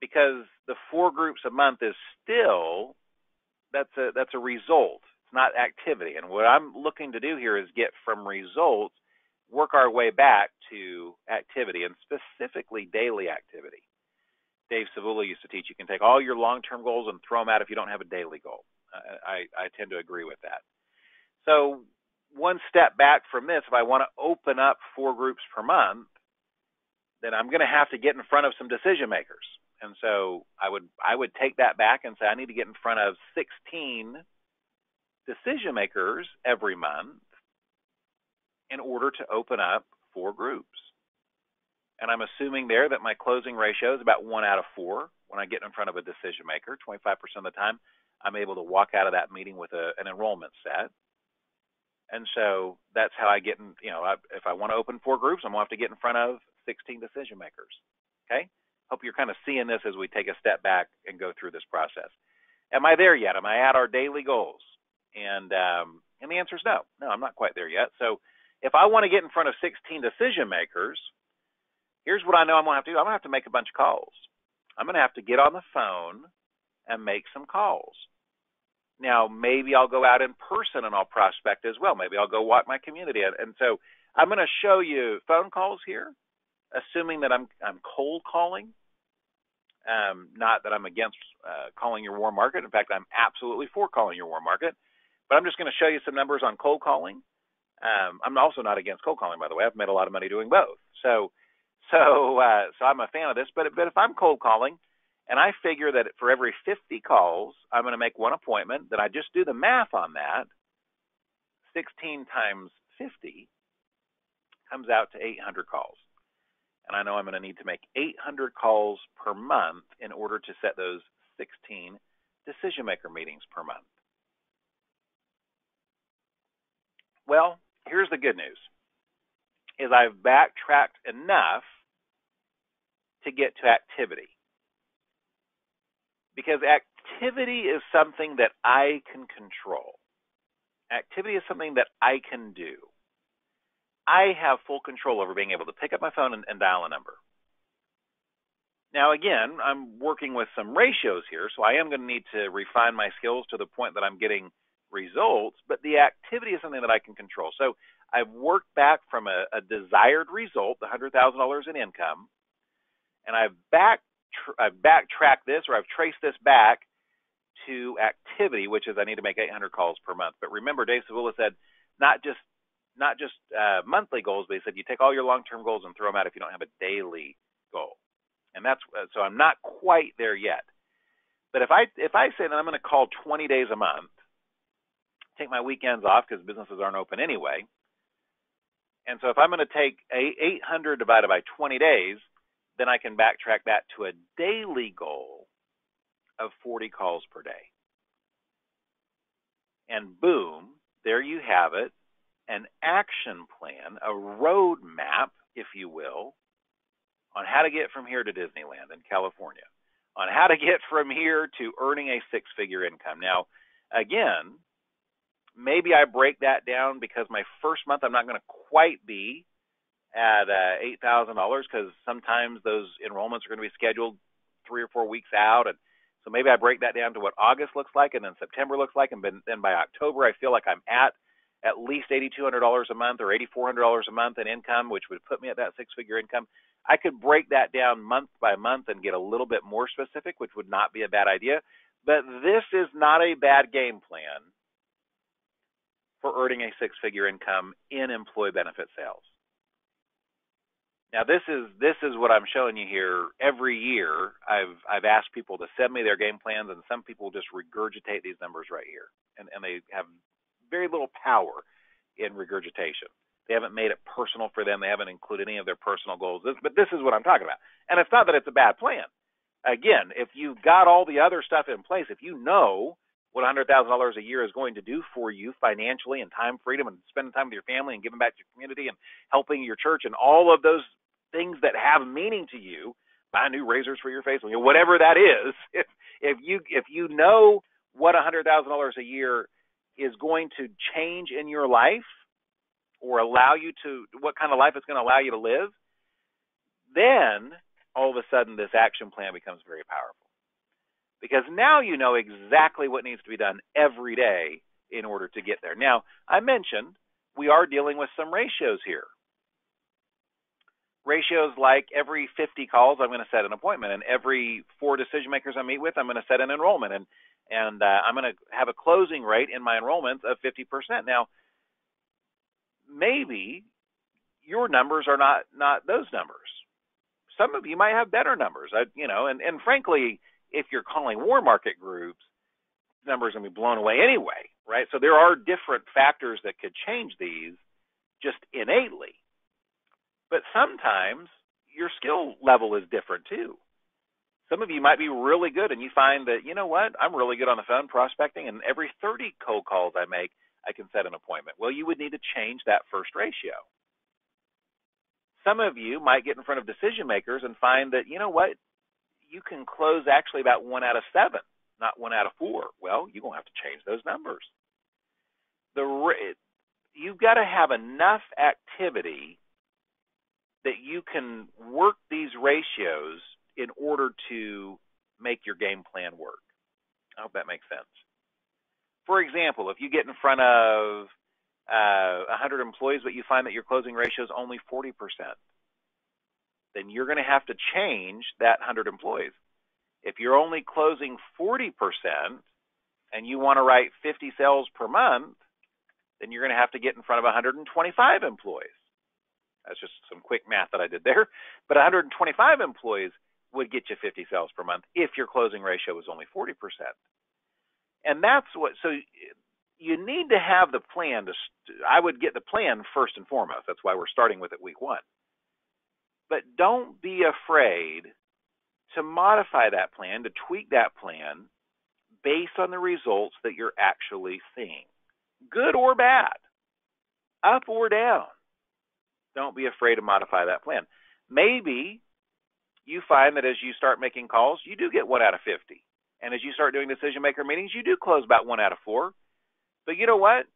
Because the 4 groups a month is still, that's a result. It's not activity. And what I'm looking to do here is get from results, work our way back to activity, and specifically daily activity. Dave Savula used to teach you can take all your long-term goals and throw them out if you don't have a daily goal. I tend to agree with that. So one step back from this, if I want to open up 4 groups per month, then I'm going to have to get in front of some decision makers. And so I would take that back and say I need to get in front of 16 decision makers every month in order to open up 4 groups. And I'm assuming there that my closing ratio is about 1 out of 4 when I get in front of a decision maker. 25% of the time, I'm able to walk out of that meeting with an enrollment set. And so that's how I get in, if I want to open 4 groups, I'm going to have to get in front of 16 decision makers. Okay? Hope you're kind of seeing this as we take a step back and go through this process. Am I there yet? Am I at our daily goals? And the answer is no. No, I'm not quite there yet. So if I want to get in front of 16 decision makers, here's what I know I'm going to have to do. I'm going to have to make a bunch of calls. I'm going to have to get on the phone and make some calls. Now, maybe I'll go out in person and I'll prospect as well. Maybe I'll go walk my community. And so I'm going to show you phone calls here, assuming that I'm cold calling. Not that I'm against calling your warm market. In fact, I'm absolutely for calling your warm market. But I'm just going to show you some numbers on cold calling. I'm also not against cold calling, by the way. I've made a lot of money doing both. So I'm a fan of this. But if I'm cold calling, and I figure that for every 50 calls, I'm going to make one appointment, then I just do the math on that. 16 times 50 comes out to 800 calls. And I know I'm going to need to make 800 calls per month in order to set those 16 decision maker meetings per month. Well, here's the good news, is I've backtracked enough to get to activity. Because activity is something that I can control. Activity is something that I can do. I have full control over being able to pick up my phone and dial a number. Now, again, I'm working with some ratios here, so I am going to need to refine my skills to the point that I'm getting results, but the activity is something that I can control. So I've worked back from a desired result, the $100,000 in income, and I've backtracked this, or I've traced this back to activity, which is I need to make 800 calls per month. But remember, Dave Sevilla said not just monthly goals, but he said you take all your long-term goals and throw them out if you don't have a daily goal. And that's so I'm not quite there yet. But if I say that I'm going to call 20 days a month, take my weekends off because businesses aren't open anyway, and so if I'm going to take 800 divided by 20 days, then I can backtrack that to a daily goal of 40 calls per day. And boom, there you have it, an action plan, a roadmap, if you will, on how to get from here to Disneyland in California, on how to get from here to earning a six-figure income. Now, again, maybe I break that down because my first month I'm not going to quite be at $8,000 because sometimes those enrollments are going to be scheduled 3 or 4 weeks out. And so maybe I break that down to what August looks like and then September looks like. And then by October, I feel like I'm at least $8,200 a month or $8,400 a month in income, which would put me at that six-figure income. I could break that down month by month and get a little bit more specific, which would not be a bad idea. But this is not a bad game plan for earning a six-figure income in employee benefit sales. Now, this is what I'm showing you here. Every year, I've asked people to send me their game plans, and some people just regurgitate these numbers right here, and they have very little power in regurgitation. They haven't made it personal for them. They haven't included any of their personal goals. But this is what I'm talking about. And it's not that it's a bad plan. Again, if you've got all the other stuff in place, if you know what $100,000 a year is going to do for you financially and time freedom and spending time with your family and giving back to your community and helping your church and all of those things that have meaning to you, buy new razors for your face, whatever that is, if you know what $100,000 a year is going to change in your life or allow you to, what kind of life it's going to allow you to live, then all of a sudden this action plan becomes very powerful. Because now you know exactly what needs to be done every day in order to get there. Now, I mentioned we are dealing with some ratios here. Ratios like every 50 calls, I'm going to set an appointment, and every 4 decision makers I meet with, I'm going to set an enrollment, and I'm going to have a closing rate in my enrollments of 50%. Now, maybe your numbers are not those numbers. Some of you might have better numbers, and frankly, if you're calling warm market groups, numbers are going to be blown away anyway, right? So there are different factors that could change these just innately. But sometimes your skill level is different too. Some of you might be really good and you find that, you know what, I'm really good on the phone prospecting, and every 30 cold calls I make, I can set an appointment. Well, you would need to change that first ratio. Some of you might get in front of decision makers and find that, you know what, you can close actually about 1 out of 7, not 1 out of 4. Well, you're going to have to change those numbers. You've got to have enough activity that you can work these ratios in order to make your game plan work. I hope that makes sense. For example, if you get in front of 100 employees, but you find that your closing ratio is only 40%, then you're going to have to change that 100 employees. If you're only closing 40% and you want to write 50 sales per month, then you're going to have to get in front of 125 employees. That's just some quick math that I did there. But 125 employees would get you 50 sales per month if your closing ratio was only 40%. And that's so you need to have the plan. I would get the plan first and foremost. That's why we're starting with it week 1. But don't be afraid to modify that plan, to tweak that plan based on the results that you're actually seeing, good or bad, up or down. Don't be afraid to modify that plan. Maybe you find that as you start making calls, you do get 1 out of 50. And as you start doing decision maker meetings, you do close about 1 out of 4. But you know what?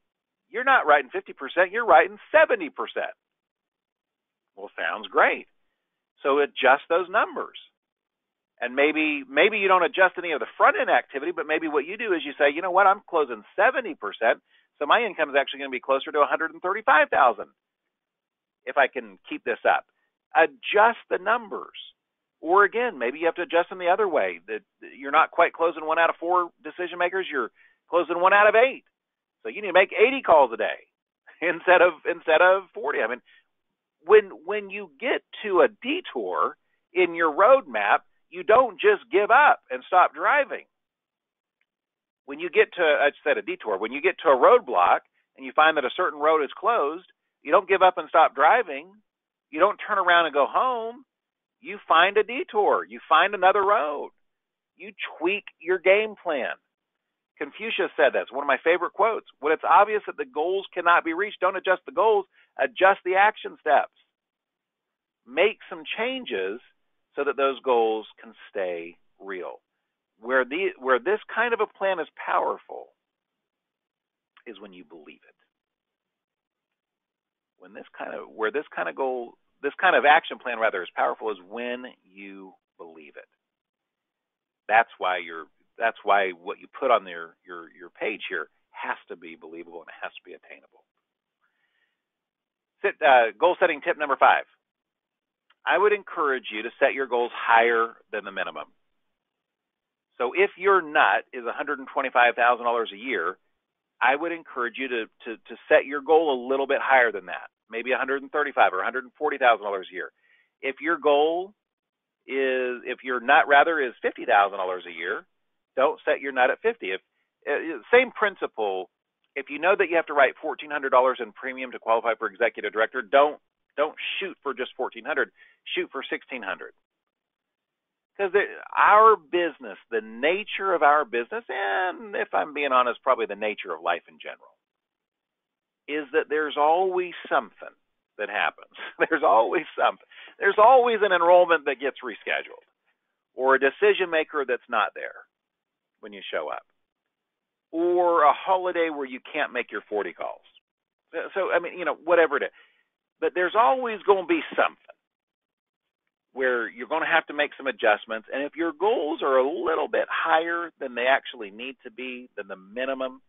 You're not writing 50%, you're writing 70%. Well, sounds great. So adjust those numbers. And maybe you don't adjust any of the front end activity, but maybe what you do is you say, you know what, I'm closing 70%, so my income is actually going to be closer to $135,000 if I can keep this up. Adjust the numbers. Or again, maybe you have to adjust them the other way, that you're not quite closing 1 out of 4 decision makers, you're closing 1 out of 8. So you need to make 80 calls a day instead of 40. I mean, when you get to a detour in your roadmap, you don't just give up and stop driving. When you get to, I said a detour, when you get to a roadblock and you find that a certain road is closed, you don't give up and stop driving. You don't turn around and go home. You find a detour. You find another road. You tweak your game plan. Confucius said that. It's one of my favorite quotes. When it's obvious that the goals cannot be reached, don't adjust the goals, adjust the action steps. Make some changes so that those goals can stay real. Where this kind of a plan is powerful is when you believe it. Where this kind of action plan rather is powerful is when you believe it. That's why what you put on your page here has to be believable and it has to be attainable. Goal setting tip number 5. I would encourage you to set your goals higher than the minimum. So if your nut is $125,000 a year, I would encourage you to set your goal a little bit higher than that, maybe $135,000 or $140,000 a year. If your nut is $50,000 a year, don't set your nut at 50. Same principle. If you know that you have to write $1,400 in premium to qualify for executive director, don't shoot for just $1,400. Shoot for $1,600. Because our business, the nature of our business, and if I'm being honest, probably the nature of life in general, is that there's always something that happens. There's always something. There's always an enrollment that gets rescheduled or a decision maker that's not there when you show up or a holiday where you can't make your 40 calls. So, I mean, whatever it is. But there's always going to be something where you're going to have to make some adjustments. And if your goals are a little bit higher than they actually need to be, than the minimum,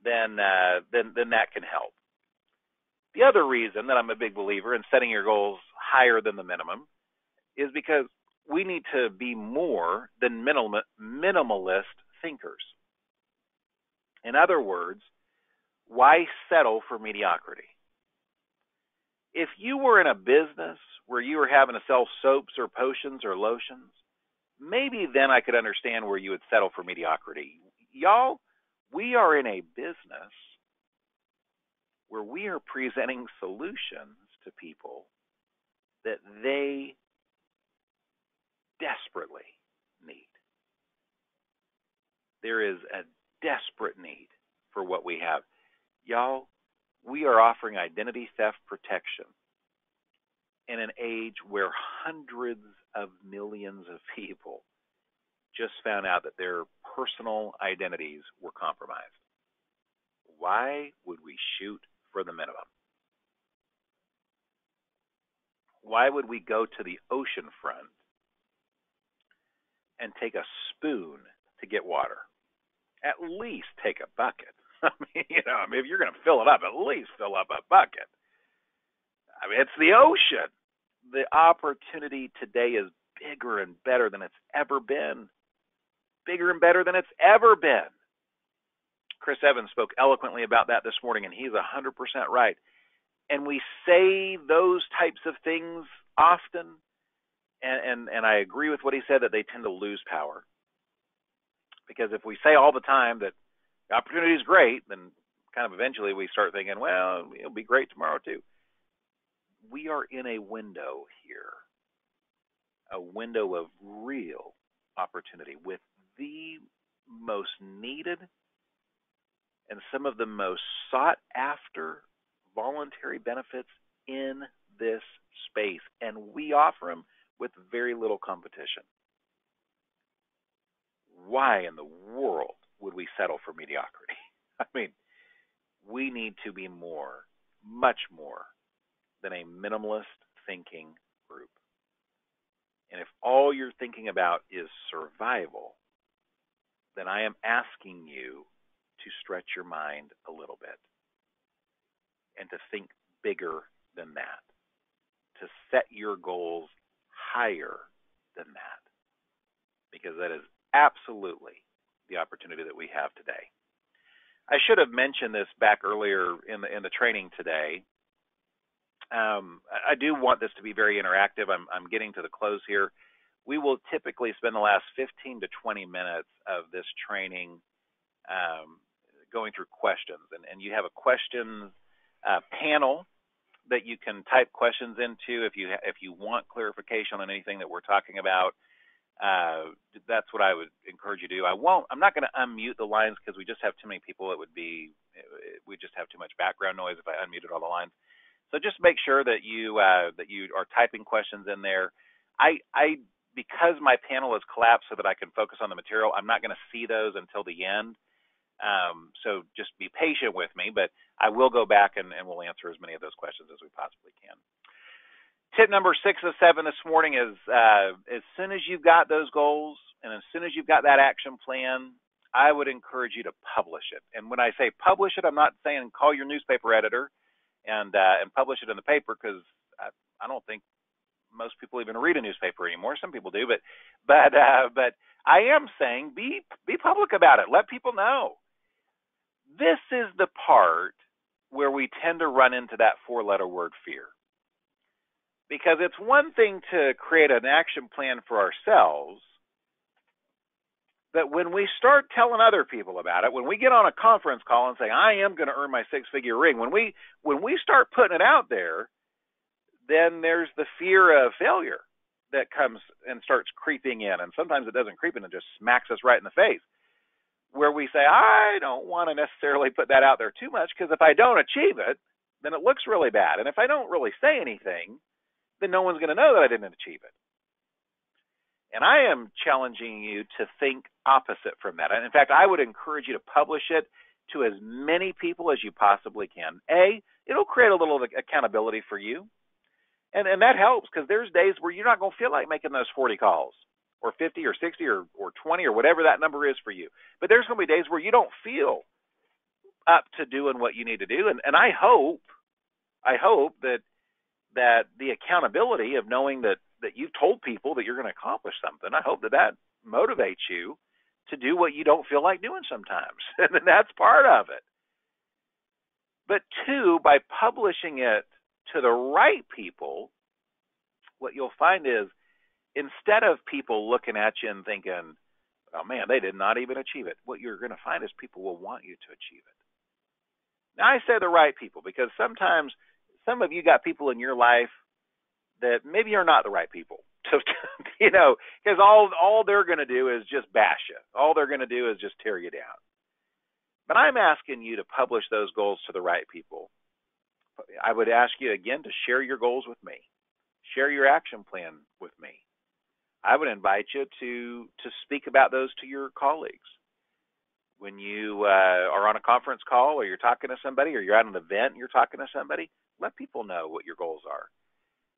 then that can help. The other reason that I'm a big believer in setting your goals higher than the minimum is because we need to be more than minimalist thinkers. In other words, why settle for mediocrity? If you were in a business where you were having to sell soaps or potions or lotions, maybe then I could understand where you would settle for mediocrity. Y'all, we are in a business where we are presenting solutions to people that they desperately need. There is a desperate need for what we have. Y'all, we are offering identity theft protection in an age where hundreds of millions of people just found out that their personal identities were compromised. Why would we shoot for the minimum? Why would we go to the ocean front and take a spoon to get water? At least take a bucket. I mean, if you're going to fill it up, at least fill up a bucket. I mean, it's the ocean. The opportunity today is bigger and better than it's ever been. Bigger and better than it's ever been. Chris Evans spoke eloquently about that this morning, and he's 100% right. And we say those types of things often, and I agree with what he said, that they tend to lose power. Because if we say all the time that the opportunity is great, then kind of eventually we start thinking, well, it'll be great tomorrow too. We are in a window here, a window of real opportunity with the most needed and some of the most sought after voluntary benefits in this space, and we offer them with very little competition. Why in the world would we settle for mediocrity? I mean, we need to be more, much more, than a minimalist thinking group. And if all you're thinking about is survival, then I am asking you to stretch your mind a little bit and to think bigger than that, to set your goals higher than that, because that is absolutely the opportunity that we have today. I should have mentioned this back earlier in the training today. I do want this to be very interactive. I'm getting to the close here. We will typically spend the last 15 to 20 minutes of this training going through questions, and you have a questions panel that you can type questions into if you want clarification on anything that we're talking about. That's what I would encourage you to do. I'm not going to unmute the lines because we just have too many people. We just have too much background noise if I unmuted all the lines. So just make sure that you are typing questions in there. Because my panel is collapsed so that I can focus on the material, I'm not going to see those until the end. So just be patient with me, but I will go back and we'll answer as many of those questions as we possibly can. Tip number 6 of 7 this morning is as soon as you've got those goals and as soon as you've got that action plan, I would encourage you to publish it. And when I say publish it, I'm not saying call your newspaper editor and publish it in the paper, because I don't think most people even read a newspaper anymore. Some people do, but I am saying be public about it. Let people know. This is the part where we tend to run into that 4-letter word, fear. Because it's one thing to create an action plan for ourselves, but when we start telling other people about it, when we get on a conference call and say, I am going to earn my 6-figure ring, when we start putting it out there, then there's the fear of failure that comes and starts creeping in. And sometimes it doesn't creep in, it just smacks us right in the face, where we say, I don't want to necessarily put that out there too much, because if I don't achieve it, then it looks really bad. And if I don't really say anything, then no one's going to know that I didn't achieve it. And I am challenging you to think opposite from that. And in fact, I would encourage you to publish it to as many people as you possibly can. It'll create a little accountability for you. And that helps, because there's days where you're not going to feel like making those 40 calls or 50 or 60 or 20 or whatever that number is for you. But there's going to be days where you don't feel up to doing what you need to do. And I hope that the accountability of knowing that you've told people that you're going to accomplish something, I hope that motivates you to do what you don't feel like doing sometimes. And that's part of it. But 2, by publishing it to the right people, what you'll find is, instead of people looking at you and thinking, oh man, they did not even achieve it, what you're going to find is people will want you to achieve it. Now, I say the right people because sometimes some of you got people in your life that maybe are not the right people. Because all they're going to do is just bash you. All they're going to do is just tear you down. But I'm asking you to publish those goals to the right people. I would ask you again to share your goals with me. Share your action plan with me. I would invite you to speak about those to your colleagues. When you are on a conference call or you're talking to somebody or you're at an event and you're talking to somebody, let people know what your goals are.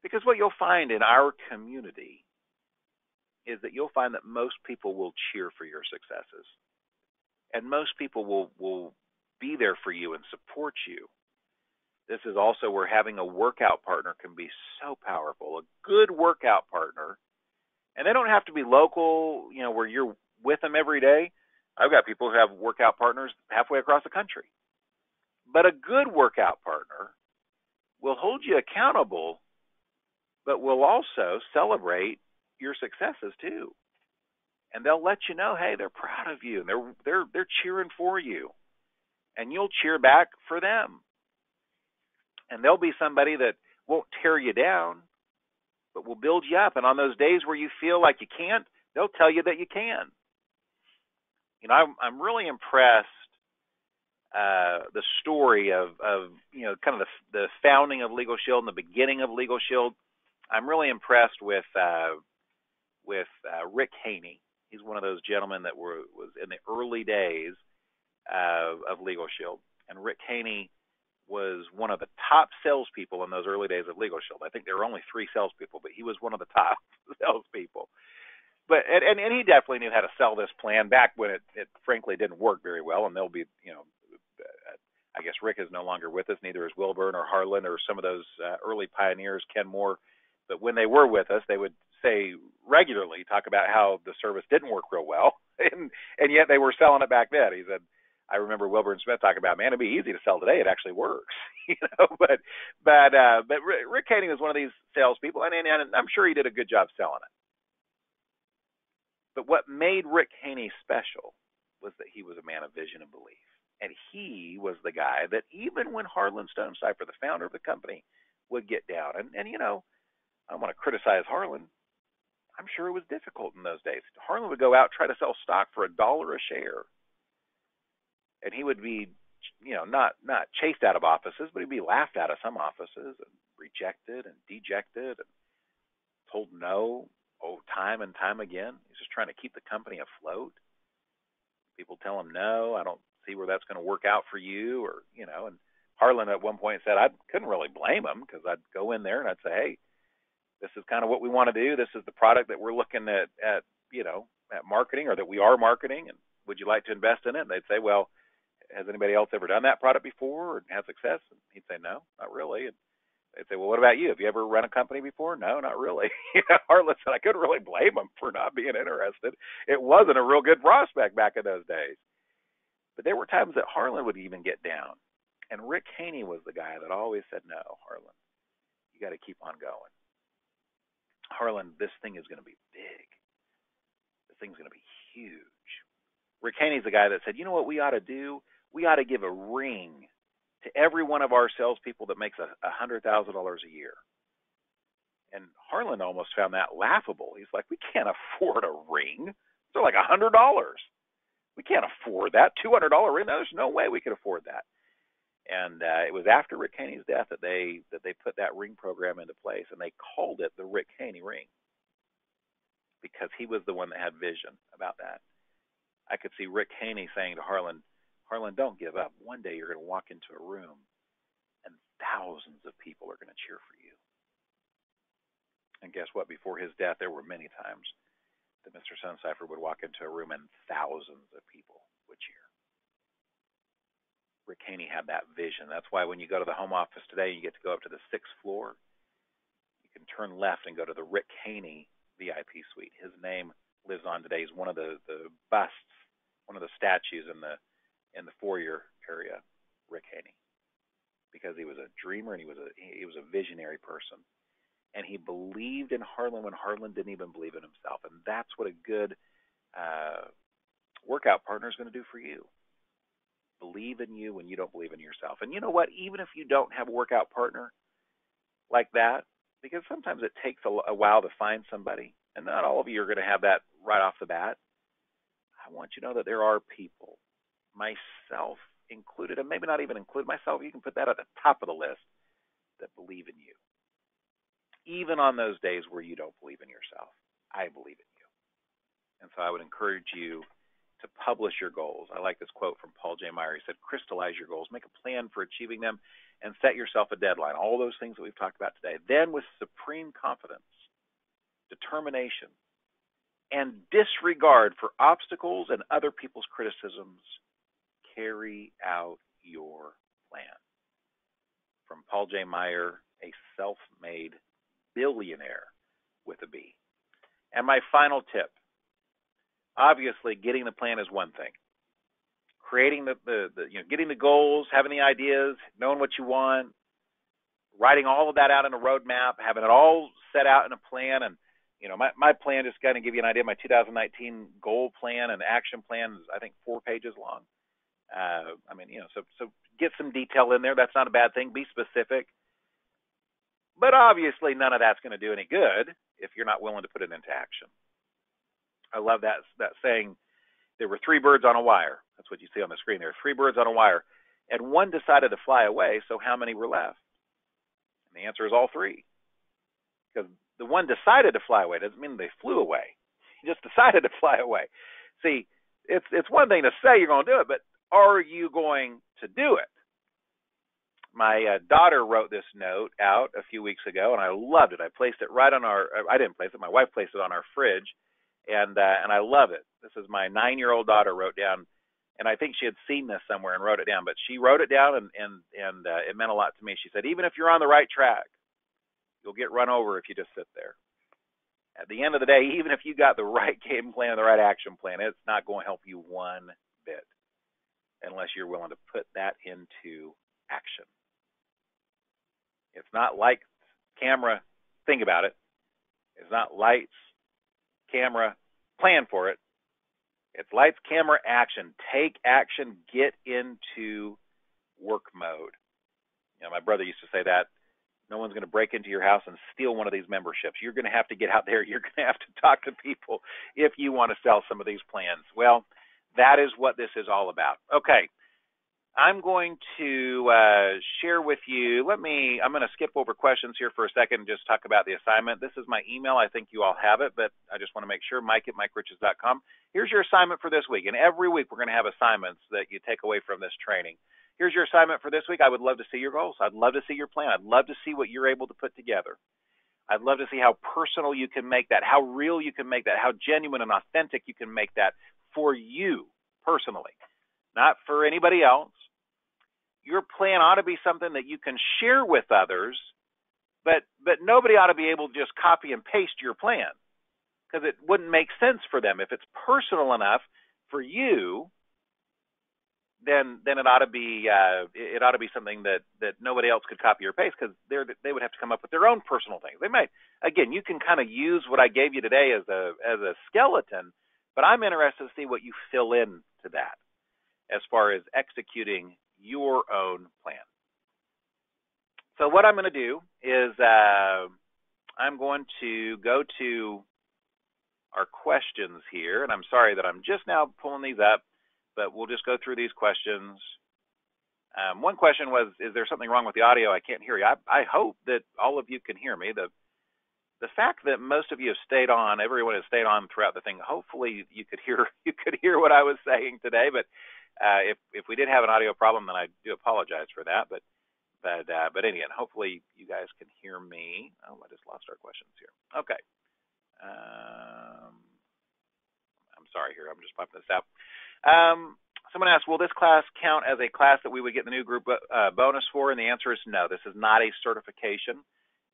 Because what you'll find in our community is that you'll find that most people will cheer for your successes. And most people will be there for you and support you. This is also where having a workout partner can be so powerful. A good workout partner, and they don't have to be local, where you're with them every day. I've got people who have workout partners halfway across the country. But a good workout partner will hold you accountable, but will also celebrate your successes too. And they'll let you know, hey, they're proud of you, and they're cheering for you, and you'll cheer back for them. And there'll be somebody that won't tear you down, but will build you up. And on those days where you feel like you can't, they'll tell you that you can. I'm really impressed the story of kind of the founding of LegalShield and the beginning of LegalShield. I'm really impressed with Rick Haney. He's one of those gentlemen that was in the early days of LegalShield, and Rick Haney was one of the top salespeople in those early days of LegalShield. I think there were only 3 salespeople, but he was one of the top salespeople. But and he definitely knew how to sell this plan back when it frankly didn't work very well. And there'll be, I guess Rick is no longer with us. Neither is Wilburn or Harlan or some of those early pioneers, Ken Moore. But when they were with us, they would say regularly, talk about how the service didn't work real well, and yet they were selling it back then. He said, I remember Wilburn Smith talking about, man, it'd be easy to sell today. It actually works, But Rick Haney was one of these salespeople, and I'm sure he did a good job selling it. But what made Rick Haney special was that he was a man of vision and belief. And he was the guy that even when Harlan Stonecipher, the founder of the company, would get down, and I don't want to criticize Harlan. I'm sure it was difficult in those days. Harlan would go out, try to sell stock for $1 a share. And he would be, not chased out of offices, but he'd be laughed out of some offices and rejected and dejected and told no time and time again. He's just trying to keep the company afloat. People tell him, no, I don't see where that's going to work out for you, and Harlan at one point said, I couldn't really blame him, because I'd go in there and I'd say, hey, this is kind of what we want to do. This is the product that we're looking at marketing, or that we are marketing, and would you like to invest in it? And they'd say, well, has anybody else ever done that product before or had success? And he'd say, no, not really. And they'd say, well, what about you? Have you ever run a company before? No, not really. Harlan said, I couldn't really blame him for not being interested. It wasn't a real good prospect back in those days. But there were times that Harlan would even get down. And Rick Haney was the guy that always said, no, Harlan, you got to keep on going. Harlan, this thing is going to be big. This thing's going to be huge. Rick Haney's the guy that said, you know what we ought to do? We ought to give a ring to every one of our salespeople that makes $100,000 a year. And Harlan almost found that laughable. He's like, we can't afford a ring. They're like $100. We can't afford that. $200 ring? No, there's no way we could afford that. And it was after Rick Haney's death that they put that ring program into place, and they called it the Rick Haney ring, because he was the one that had vision about that. I could see Rick Haney saying to Harlan, don't give up. One day you're going to walk into a room and thousands of people are going to cheer for you. And guess what? Before his death, there were many times that Mr. Stonecipher would walk into a room and thousands of people would cheer. Rick Haney had that vision. That's why when you go to the home office today, you get to go up to the 6th floor. You can turn left and go to the Rick Haney VIP suite. His name lives on today. He's one of the busts, one of the statues in the foyer area, Rick Haney, because he was a dreamer and he was a visionary person, and he believed in Harlan when Harlan didn't even believe in himself. And that's what a good workout partner is going to do for you. Believe in you when you don't believe in yourself. And you know what? Even if you don't have a workout partner like that, because sometimes it takes a while to find somebody, and not all of you are going to have that right off the bat. I want you to know that there are people, myself included, and maybe not even include myself, you can put that at the top of the list, that believe in you. even on those days where you don't believe in yourself. I believe in you. And so I would encourage you to publish your goals. I like this quote from Paul J. Meyer. He said, crystallize your goals, make a plan for achieving them, and set yourself a deadline. All those things that we've talked about today. Then with supreme confidence, determination, and disregard for obstacles and other people's criticisms, carry out your plan. From Paul J. Meyer, a self-made billionaire with a B. And my final tip, obviously getting the plan is one thing. Creating getting the goals, having the ideas, knowing what you want, writing all of that out in a roadmap, having it all set out in a plan. And my plan, just kind of give you an idea, my 2019 goal plan and action plan is, I think, 4 pages long. So get some detail in there. That's not a bad thing. Be specific. But obviously none of that's going to do any good if you're not willing to put it into action. I love that saying, there were 3 birds on a wire. That's what you see on the screen there. 3 birds on a wire. And one decided to fly away, so how many were left? And the answer is all 3. Because the one decided to fly away doesn't mean they flew away. He just decided to fly away. See, it's one thing to say you're going to do it, but are you going to do it? My daughter wrote this note out a few weeks ago, and I loved it. I placed it right on I didn't place it. My wife placed it on our fridge, and I love it. This is my 9-year-old daughter wrote down, and I think she had seen this somewhere and wrote it down, but she wrote it down, and it meant a lot to me. She said, even if you're on the right track, you'll get run over if you just sit there. At the end of the day, even if you got the right game plan, the right action plan, it's not going to help you one bit unless you're willing to put that into action. It's not lights, camera, think about it. It's not lights, camera, plan for it. It's lights, camera, action. Take action, get into work mode. My brother used to say that. No one's going to break into your house and steal one of these memberships. You're going to have to get out there. You're going to have to talk to people if you want to sell some of these plans. Well, that is what this is all about. Okay. I'm going to share with you, I'm going to skip over questions here for a second and just talk about the assignment. This is my email. I think you all have it, but I just want to make sure, mike@mikeriches.com. Here's your assignment for this week. And every week we're going to have assignments that you take away from this training. Here's your assignment for this week. I would love to see your goals. I'd love to see your plan. I'd love to see what you're able to put together. I'd love to see how personal you can make that, how real you can make that, how genuine and authentic you can make that for you personally, not for anybody else. Your plan ought to be something that you can share with others, but nobody ought to be able to just copy and paste your plan, because it wouldn't make sense for them. If it's personal enough for you, then it ought to be something that nobody else could copy or paste, because they would have to come up with their own personal things. They might, again, you can kind of use what I gave you today as a skeleton, but I'm interested to see what you fill in to that as far as executing your own plan. So what I'm going to do is I'm going to go to our questions here, and I'm sorry that I'm just now pulling these up, but we'll just go through these questions. One question was, is there something wrong with the audio? I can't hear you. I hope that all of you can hear me. The fact that most of you have stayed on, everyone has stayed on throughout the thing, hopefully you could hear what I was saying today, but if we did have an audio problem, then I do apologize for that. But again, hopefully you guys can hear me. Oh, I just lost our questions here. Okay. I'm sorry here. I'm just popping this out. Someone asked, will this class count as a class that we would get the new group bonus for? And the answer is no. This is not a certification.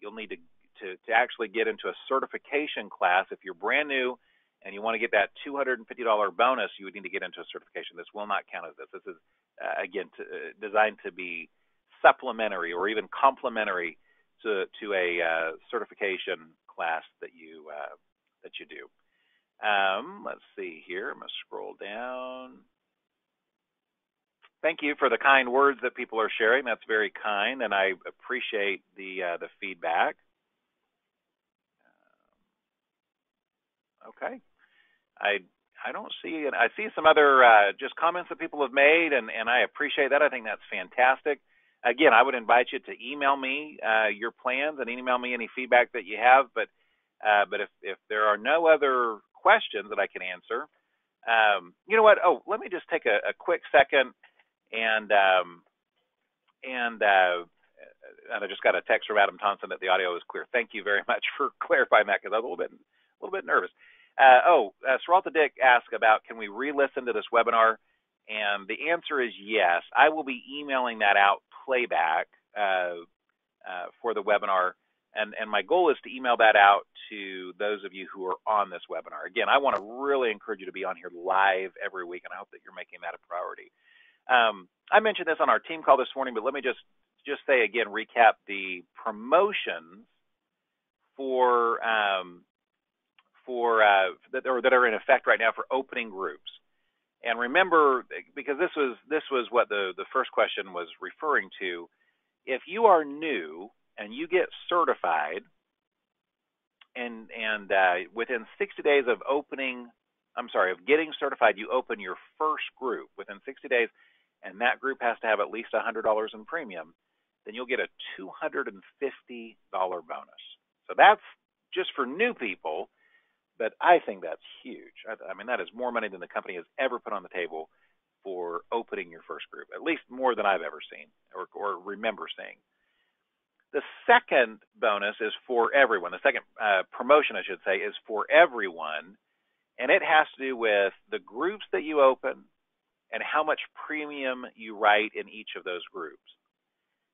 You'll need to actually get into a certification class. If you're brand new and you want to get that $250 bonus, you would need to get into a certification. This will not count as this. This is, again, designed to be supplementary or even complementary to a certification class that you do. Let's see here. I'm going to scroll down. Thank you for the kind words that people are sharing. That's very kind, and I appreciate the feedback. Okay. I don't see it. I see some other just comments that people have made, and I appreciate that. I think that's fantastic. again, I would invite you to email me your plans and email me any feedback that you have. But if there are no other questions that I can answer, you know what? Oh, let me just take a quick second and and I just got a text from Adam Thompson that the audio is clear. Thank you very much for clarifying that because I was a little bit nervous. Saralta Dick asked about can we re-listen to this webinar, and the answer is yes. I will be emailing that out playback for the webinar, and my goal is to email that out to those of you who are on this webinar. Again, I want to really encourage you to be on here live every week, and I hope that you're making that a priority. I mentioned this on our team call this morning, but let me just say again, recap the promotions for that are in effect right now for opening groups. And remember, because this was what the first question was referring to, if you are new and you get certified, and within 60 days of getting certified, you open your first group within 60 days, and that group has to have at least $100 in premium, then you'll get a $250 bonus. So that's just for new people, but I think that's huge. I mean, that is more money than the company has ever put on the table for opening your first group, at least more than I've ever seen or remember seeing. The second bonus is for everyone. The second promotion, I should say, is for everyone, and it has to do with the groups that you open and how much premium you write in each of those groups.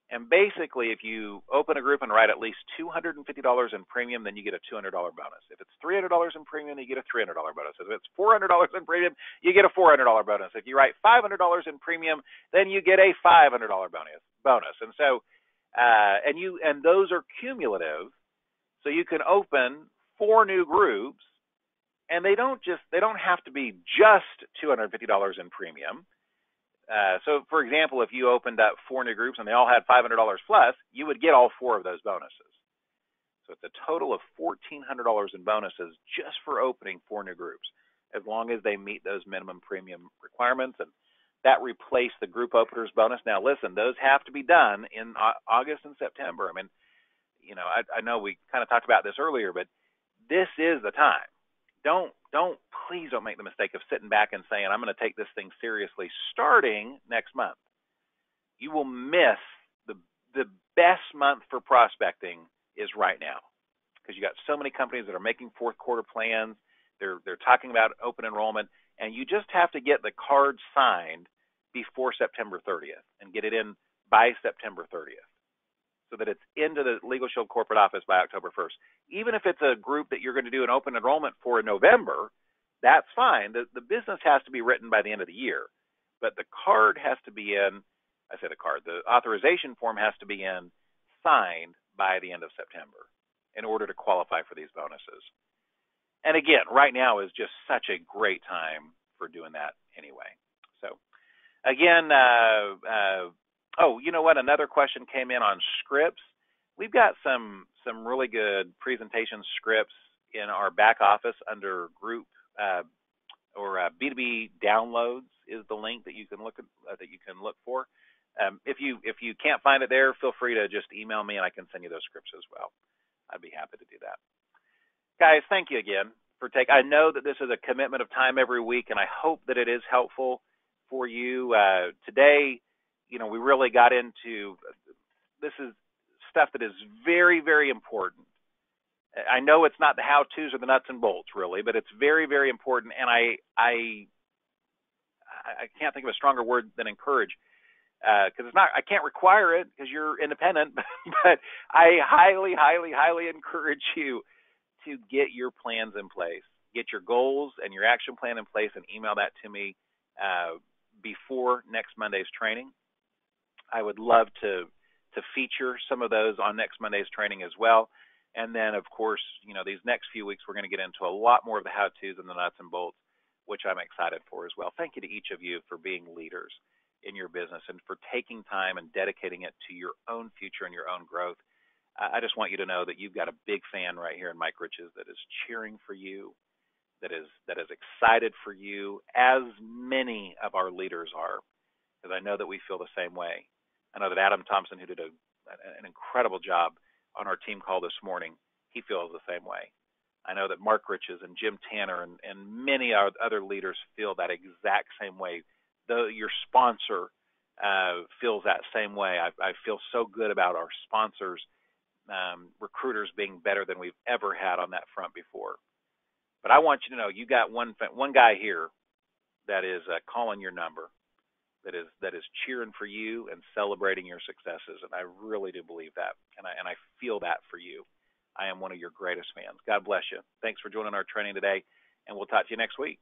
And basically, if you open a group and write at least $250 in premium, then you get a $200 bonus. If it's $300 in premium, you get a $300 bonus. If it's $400 in premium, you get a $400 bonus. If you write $500 in premium, then you get a $500 bonus. And so, and those are cumulative. So you can open 4 new groups, and they don't have to be just $250 in premium. So, for example, if you opened up 4 new groups and they all had $500 plus, you would get all 4 of those bonuses. So it's a total of $1,400 in bonuses just for opening 4 new groups, as long as they meet those minimum premium requirements. And that replaced the group openers bonus. Now, listen, those have to be done in August and September. I mean, you know, I know we kind of talked about this earlier, but this is the time. Please don't make the mistake of sitting back and saying, I'm going to take this thing seriously starting next month. You will miss the best month for prospecting is right now, because you got so many companies that are making fourth quarter plans. They're talking about open enrollment, and you just have to get the card signed before September 30th and get it in by September 30th. So that it's into the LegalShield corporate office by October 1st. Even if it's a group that you're going to do an open enrollment for in November, that's fine. The business has to be written by the end of the year. But the card has to be in, the authorization form has to be in, signed by the end of September in order to qualify for these bonuses. And again, right now is just such a great time for doing that anyway. So again, oh, you know what? Another question came in on scripts. We've got some really good presentation scripts in our back office under group or B2B downloads is the link that you can look for. If you can't find it there, feel free to just email me and I can send you those scripts as well. I'd be happy to do that. Guys, thank you again for I know that this is a commitment of time every week, and I hope that it is helpful for you. Today, you know, we really got into, this is stuff that is very, very important. I know it's not the how-tos or the nuts and bolts, really, but it's very, very important, and I can't think of a stronger word than encourage, because it's not, I can't require it because you're independent, but I highly, highly, highly encourage you to get your plans in place, get your goals and your action plan in place, and email that to me before next Monday's training. I would love to feature some of those on next Monday's training as well. And then, of course, you know, these next few weeks, we're going to get into a lot more of the how-tos and the nuts and bolts, which I'm excited for as well. Thank you to each of you for being leaders in your business and for taking time and dedicating it to your own future and your own growth. I just want you to know that you've got a big fan right here in Mike Riches that is cheering for you, that is excited for you, as many of our leaders are, because I know that we feel the same way. I know that Adam Thompson, who did an incredible job on our team call this morning, he feels the same way. I know that Mark Riches and Jim Tanner and many other leaders feel that exact same way. Though your sponsor feels that same way. I feel so good about our sponsors, recruiters being better than we've ever had on that front before. But I want you to know you got one guy here that is calling your number, that is cheering for you and celebrating your successes, and I really do believe that, and I feel that for you. I am one of your greatest fans. God bless you. Thanks for joining our training today, and we'll talk to you next week.